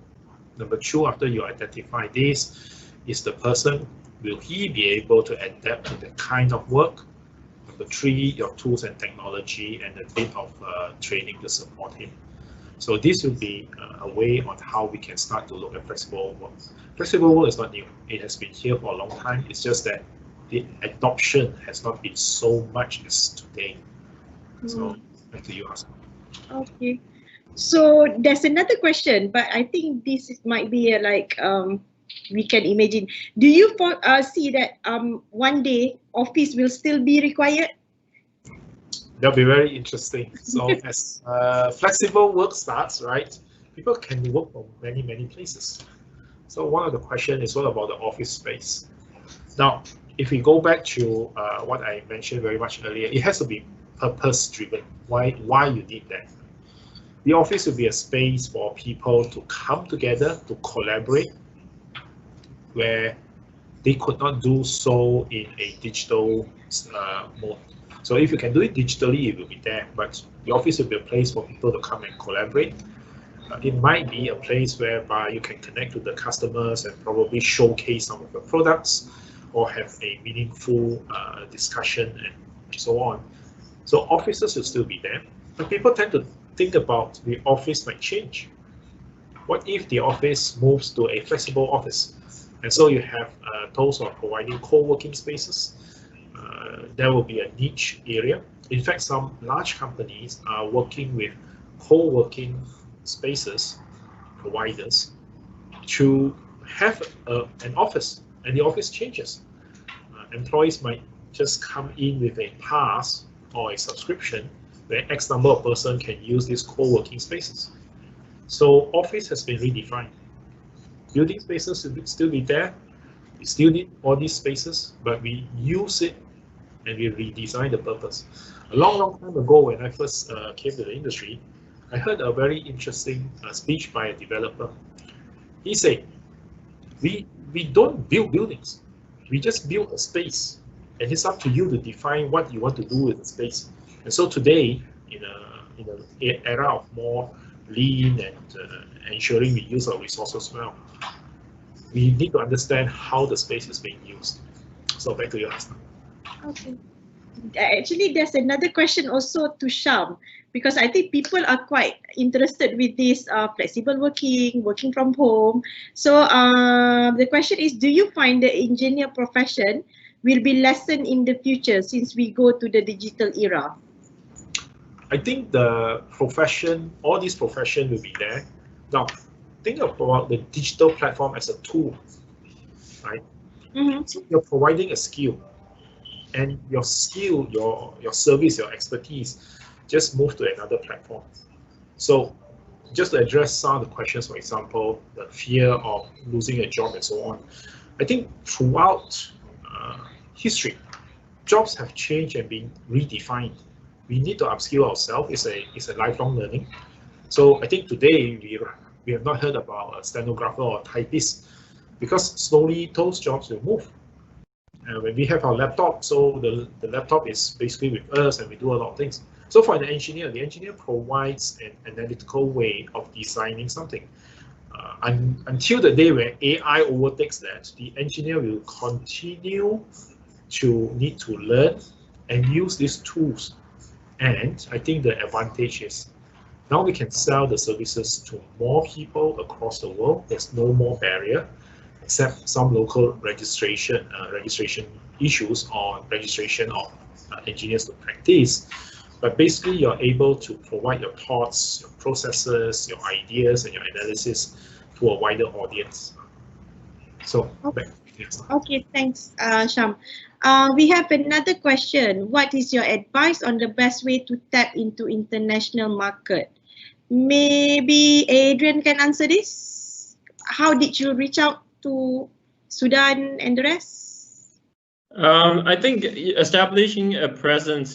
Number two, after you identify this, is the person, will he be able to adapt to the kind of work? Number three, your tools and technology and a bit of training to support him. So this will be a way on how we can start to look at flexible work. Flexible work is not new. It has been here for a long time. It's just that the adoption has not been so much as today. So back to you, Asma. Okay. So there's another question, but I think this might be we can imagine. Do you see that one day office will still be required? That'll be very interesting. So as flexible work starts, right, people can work from many, many places. So one of the questions is, what about the office space? Now, if we go back to what I mentioned very much earlier, it has to be purpose-driven. Why you need that? The office will be a space for people to come together, to collaborate, where they could not do so in a digital mode. So if you can do it digitally, it will be there, but the office will be a place for people to come and collaborate. It might be a place whereby you can connect with the customers and probably showcase some of the products or have a meaningful discussion and so on. So offices will still be there, but people tend to think about the office might change. What if the office moves to a flexible office? And so you have those who are providing co-working spaces. There will be a niche area. In fact, some large companies are working with co-working spaces providers to have an office, and the office changes. Employees might just come in with a pass or a subscription where X number of person can use these co-working spaces. So office has been redefined. Building spaces will still be there. We still need all these spaces, but we use it and we redesign the purpose. A long time ago, when I first came to the industry, I heard a very interesting speech by a developer. He said, we don't build buildings, we just build a space, and it's up to you to define what you want to do with the space. And so today, in an era of more lean and ensuring we use our resources well, we need to understand how the space is being used. So back to you, Hasna. Okay. Actually, there's another question also to Sham, because I think people are quite interested with this flexible working from home. So the question is, do you find the engineer profession will be lessened in the future since we go to the digital era? I think the profession, all these professions will be there. Now, think about the digital platform as a tool, right? So you're providing a skill, and your skill, your service, your expertise just move to another platform. So just to address some of the questions, for example, the fear of losing a job and so on, I think throughout history, jobs have changed and been redefined. We need to upskill ourselves. It's a lifelong learning. So I think today we have not heard about a stenographer or typist, because slowly those jobs will move. When we have our laptop, so the laptop is basically with us and we do a lot of things. So for the engineer provides an analytical way of designing something. Until the day where AI overtakes that, the engineer will continue to need to learn and use these tools. And I think the advantage is now we can sell the services to more people across the world. There's no more barrier, except some local registration issues or registration of engineers to practice. But basically, you're able to provide your thoughts, your processes, your ideas, and your analysis to a wider audience. So, okay, thanks, Sham. We have another question. What is your advice on the best way to tap into international market? Maybe Adrian can answer this. How did you reach out to Sudan and the rest? I think establishing a presence,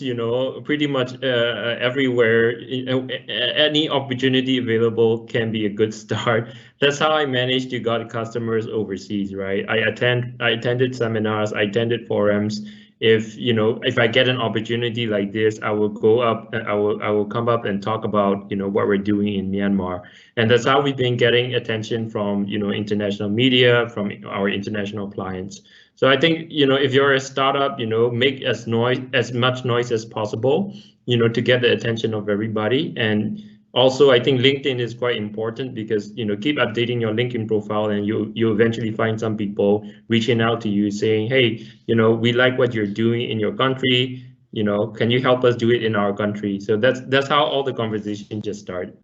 pretty much everywhere, any opportunity available can be a good start. That's how I managed to get customers overseas, right? I attended seminars, I attended forums. If I get an opportunity like this, I will go up, I will come up and talk about, what we're doing in Myanmar. And that's how we've been getting attention from, international media, from our international clients. So I think, if you're a startup, make as much noise as possible, to get the attention of everybody. And also, I think LinkedIn is quite important because, keep updating your LinkedIn profile and you eventually find some people reaching out to you saying, hey, we like what you're doing in your country. Can you help us do it in our country? So that's how all the conversations just start,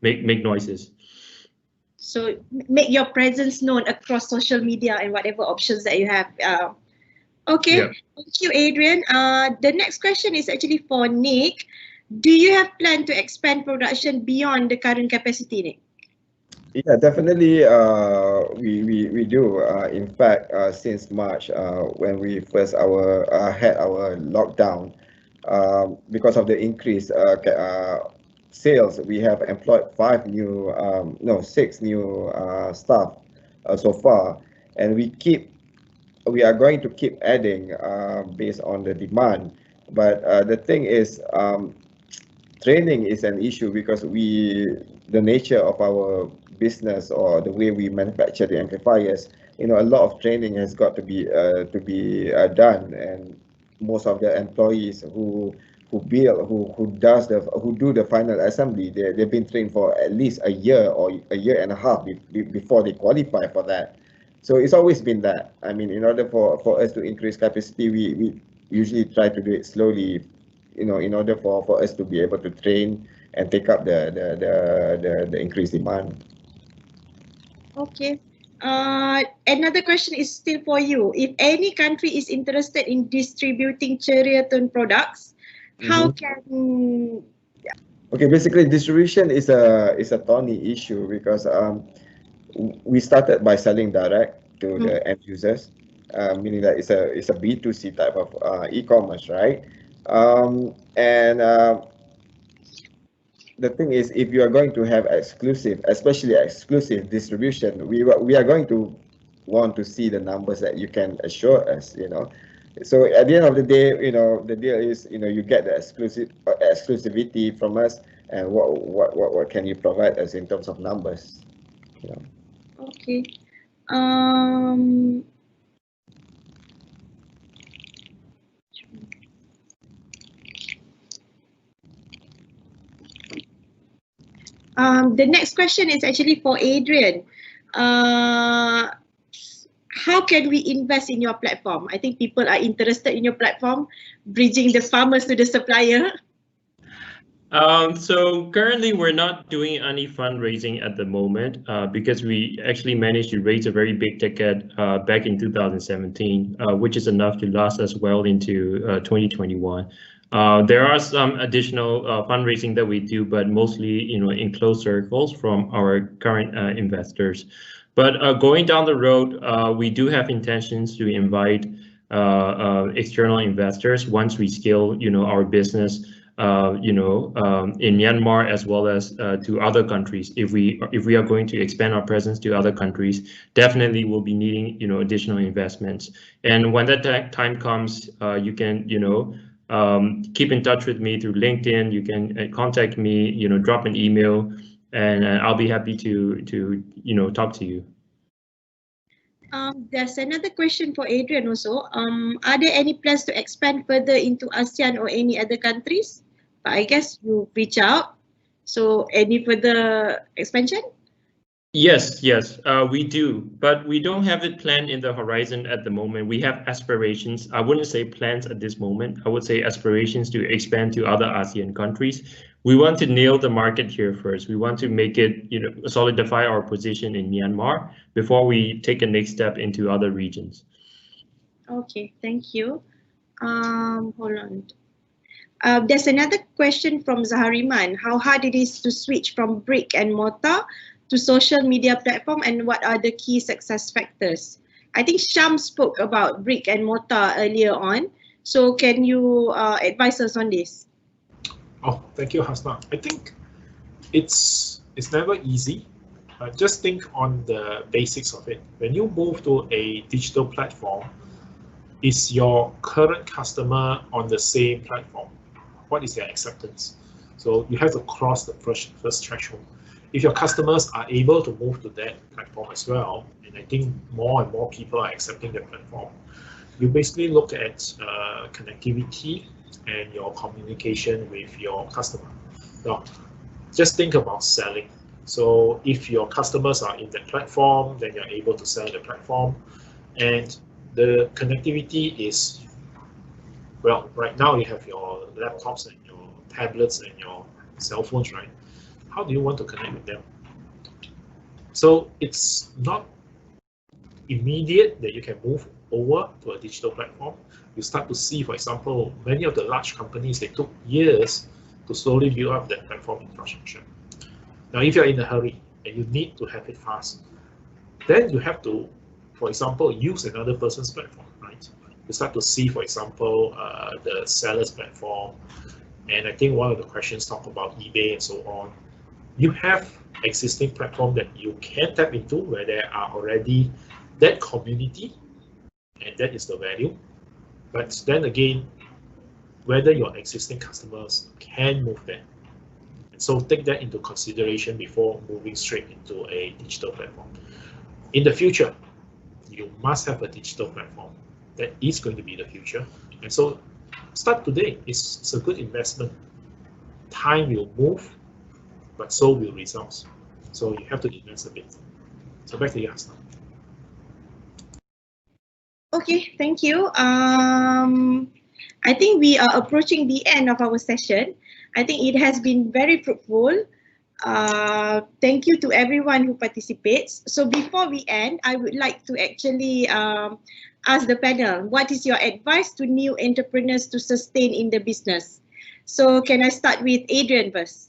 make noises. So make your presence known across social media and whatever options that you have. Okay, Yeah. Thank you, Adrian. The next question is actually for Nick. Do you have plan to expand production beyond the current capacity, Nick? Yeah, definitely. We do. In fact, since March, when we first had our lockdown, because of the increased sales, we have employed 6 new staff so far, and we are going to keep adding based on the demand. But the thing is, training is an issue because the nature of our business or the way we manufacture the amplifiers, a lot of training has got to be done, and most of the employees who build, who do the final assembly, they've been trained for at least a year or a year and a half before they qualify for that. So it's always been that. I mean, in order for us to increase capacity, we usually try to do it slowly, in order for us to be able to train and take up the increased demand. Okay. Another question is still for you. If any country is interested in distributing Cherry-tone products, how can? Okay, basically distribution is a thorny issue because we started by selling direct to the end users, meaning that it's a B2C type of e-commerce, right? And the thing is, if you are going to have especially exclusive distribution, we are going to want to see the numbers that you can assure us, So at the end of the day, the deal is, you get the exclusivity from us, and what can you provide us in terms of numbers? Okay. The next question is actually for Adrian. How can we invest in your platform? I think people are interested in your platform, bridging the farmers to the supplier. So currently we're not doing any fundraising at the moment because we actually managed to raise a very big ticket back in 2017, which is enough to last us well into 2021. There are some additional fundraising that we do, but mostly, in close circles from our current investors. But going down the road, we do have intentions to invite external investors once we scale, our business, in Myanmar as well as to other countries. If we are going to expand our presence to other countries, definitely we'll be needing, additional investments. And when that time comes, you can, keep in touch with me through LinkedIn. You can contact me, drop an email, and I'll be happy to talk to you. There's another question for Adrian also. Are there any plans to expand further into ASEAN or any other countries? But I guess you reach out. So any further expansion? Yes, we do, but we don't have it planned in the horizon at the moment. We have aspirations. I wouldn't say plans at this moment. I would say aspirations to expand to other ASEAN countries. We want to nail the market here first. We want to make it, solidify our position in Myanmar before we take a next step into other regions. Okay, thank you. Hold on. There's another question from Zahariman. How hard it is to switch from brick and mortar to social media platform, and what are the key success factors? I think Sham spoke about brick and mortar earlier on. So can you advise us on this? Oh, thank you, Hasna. I think it's never easy. Just think on the basics of it. When you move to a digital platform, is your current customer on the same platform? What is their acceptance? So you have to cross the first threshold. If your customers are able to move to that platform as well, and I think more and more people are accepting that platform, you basically look at connectivity and your communication with your customer. Now, just think about selling. So if your customers are in the platform, then you're able to sell the platform. And the connectivity is, well, right now you have your laptops and your tablets and your cell phones, right? How do you want to connect with them? So it's not immediate that you can move over to a digital platform. You start to see, for example, many of the large companies, they took years to slowly build up that platform infrastructure. Now, if you're in a hurry and you need to have it fast, then you have to, for example, use another person's platform, right? You start to see, for example, the seller's platform. And I think one of the questions talk about eBay and so on. You have existing platform that you can tap into where there are already that community, and that is the value. But then again, whether your existing customers can move there. And so take that into consideration before moving straight into a digital platform. In the future, you must have a digital platform. That is going to be the future. And so start today. It's a good investment. Time will move, but so will results. So you have to invest a bit. So back to you, Hasna. Okay, thank you. I think we are approaching the end of our session. I think it has been very fruitful. Thank you to everyone who participates. So before we end, I would like to actually ask the panel, what is your advice to new entrepreneurs to sustain in the business? So can I start with Adrian first?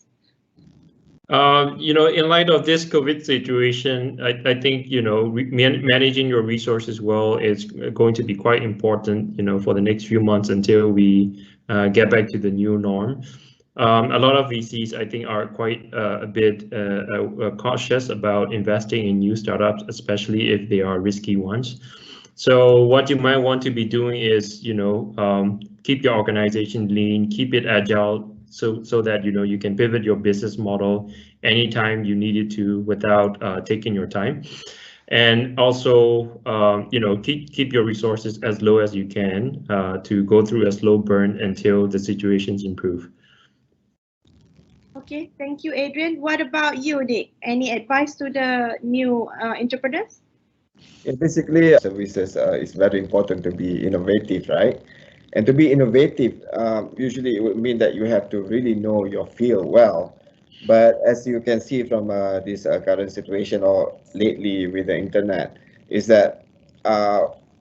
In light of this COVID situation, I think, managing your resources well is going to be quite important, for the next few months until we get back to the new norm. A lot of VCs, I think, are quite a bit cautious about investing in new startups, especially if they are risky ones. So what you might want to be doing is, keep your organization lean, keep it agile, so that you can pivot your business model anytime you need it to without taking your time. And also, keep your resources as low as you can to go through a slow burn until the situations improve. Okay, thank you, Adrian. What about you, Nick? Any advice to the new entrepreneurs? Yeah, basically, services it's very important to be innovative, right? And to be innovative, usually it would mean that you have to really know your field well. But as you can see from this current situation or lately with the internet, is that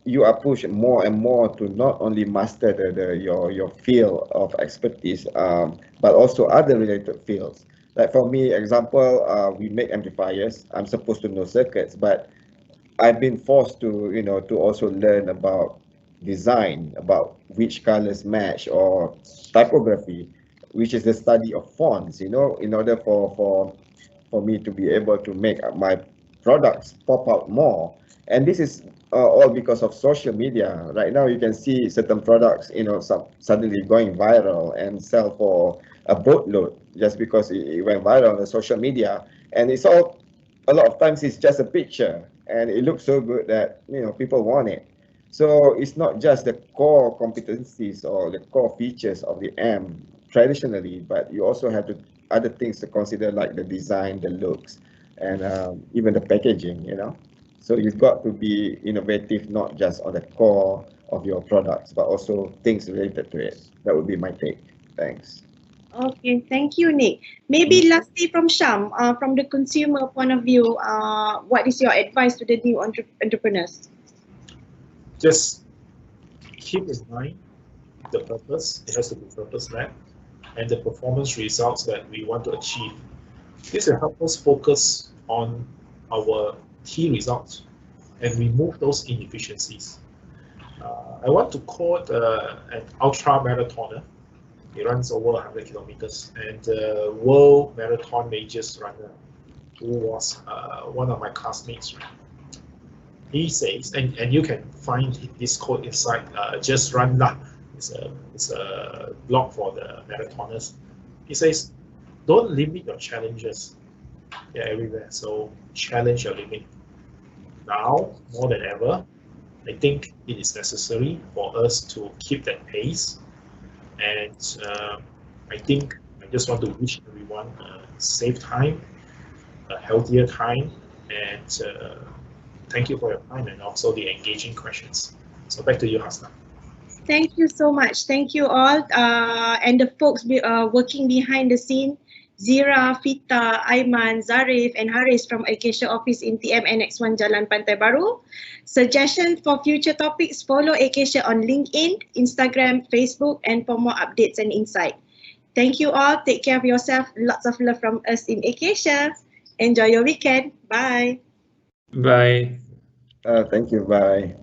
you are pushed more and more to not only master your field of expertise, but also other related fields. Like for me, example, we make amplifiers. I'm supposed to know circuits, but I've been forced to, to also learn about design, about which colors match, or typography, which is the study of fonts, in order for me to be able to make my products pop out more. And this is all because of social media. Right now, you can see certain products, suddenly going viral and sell for a boatload just because it went viral on the social media. And it's all, a lot of times it's just a picture and it looks so good that, people want it. So it's not just the core competencies or the core features of the amp traditionally, but you also have other things to consider, like the design, the looks, and even the packaging, So you've got to be innovative, not just on the core of your products, but also things related to it. That would be my take. Thanks. Okay, thank you, Nick. Maybe lastly from Sham, from the consumer point of view, what is your advice to the new entrepreneurs? Just keep in mind the purpose. It has to be purpose-led, and the performance results that we want to achieve. This will help us focus on our key results. and remove those inefficiencies. I want to quote an ultra marathoner. He runs over 100 kilometers, and world marathon majors runner who was one of my classmates. Right? He says, and you can find this quote inside Just Run Lah. It's a blog for the marathoners. He says, don't limit your challenges. They're everywhere, so challenge your limit. Now, more than ever, I think it is necessary for us to keep that pace. And I think I just want to wish everyone a safe time, a healthier time, and thank you for your time and also the engaging questions. So back to you, Hasna. Thank you so much. Thank you all. And the folks working behind the scene, Zira, Fita, Aiman, Zarif, and Haris from ACASIA office in TM Annex 1 Jalan Pantai Baru. Suggestions for future topics, follow ACASIA on LinkedIn, Instagram, Facebook, and for more updates and insight. Thank you all. Take care of yourself. Lots of love from us in ACASIA. Enjoy your weekend. Bye. Bye. Thank you. Bye.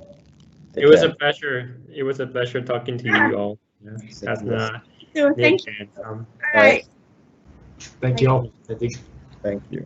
It was a pleasure. It was a pleasure talking to you all. Yeah. Hasna, So, thank Nick, you. and All right. Thank you all. I think. Thank you.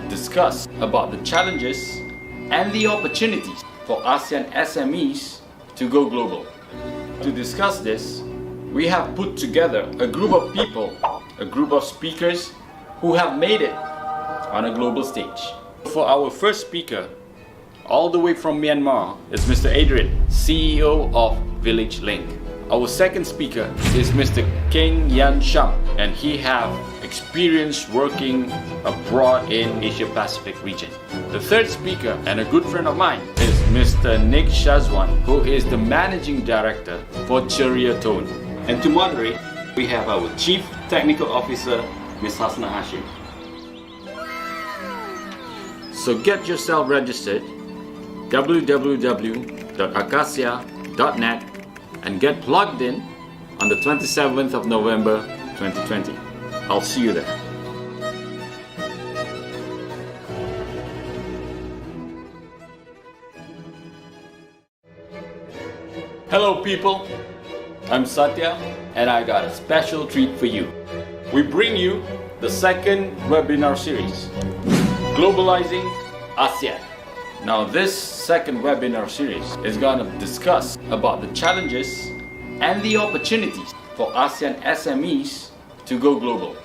Discuss about the challenges and the opportunities for ASEAN SMEs to go global. To discuss this, we have put together a group of people, a group of speakers who have made it on a global stage. For our first speaker, all the way from Myanmar, is Mr. Adrian, CEO of Village Link. Our second speaker is Mr. Keng Yan Sham, and he have experience working abroad in Asia Pacific region. The third speaker, and a good friend of mine, is Mr. Nick Shazwan, who is the Managing Director for Ceria Tone. And to moderate, we have our Chief Technical Officer, Ms. Hasna Hashim. So get yourself registered, www.acasia.net, and get plugged in on the 27th of November 2020. I'll see you there. Hello people, I'm Satya and I got a special treat for you. We bring you the second webinar series, Globalizing ASEAN. Now this second webinar series is going to discuss about the challenges and the opportunities for ASEAN SMEs to go global.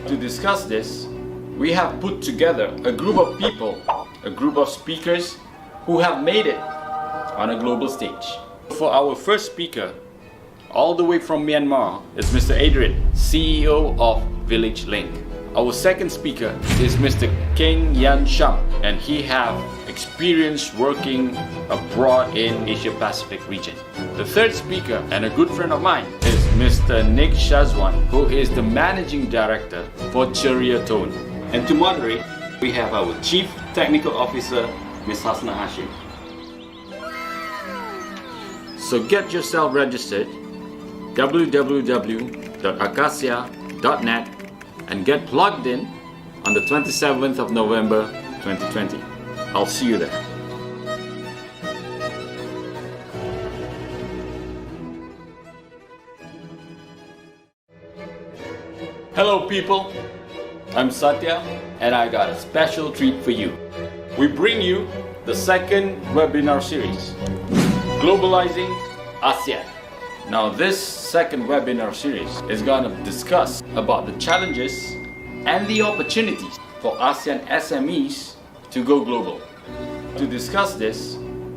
To discuss this, we have put together a group of people, a group of speakers who have made it on a global stage. For our first speaker, all the way from Myanmar, is Mr. Adrian, CEO of Village Link. Our second speaker is Mr. Keng Yan Sham, and he have experience working abroad in Asia Pacific region. The third speaker, and a good friend of mine, is Mr. Nick Shazwan, who is the Managing Director for Ceria Tone. And to moderate, we have our Chief Technical Officer, Ms. Hasna Hashim. So get yourself registered, www.acasia.net, and get plugged in on the 27th of November 2020. I'll see you there. Hello people, I'm Satya and I got a special treat for you. We bring you the second webinar series, Globalizing ASEAN. Now this second webinar series is going to discuss about the challenges and the opportunities for ASEAN SMEs to go global. To discuss this,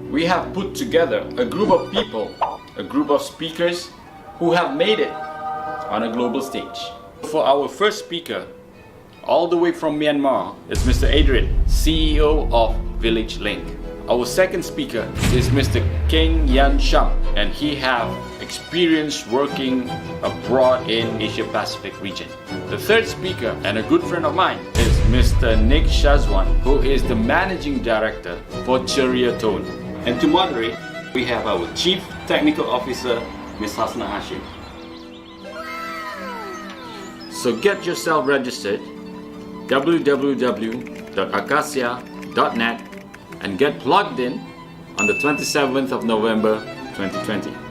we have put together a group of people, a group of speakers who have made it on a global stage. For our first speaker, all the way from Myanmar, is Mr. Adrian, CEO of Village Link. Our second speaker is Mr. Keng Yan Sham, and he have experience working abroad in Asia Pacific region. The third speaker, and a good friend of mine, is Mr. Nick Shazwan, who is the Managing Director for Ceria Tone. And to moderate, we have our Chief Technical Officer, Ms. Hasna Hashim. So get yourself registered, www.acasia.net, and get plugged in on the 27th of November 2020.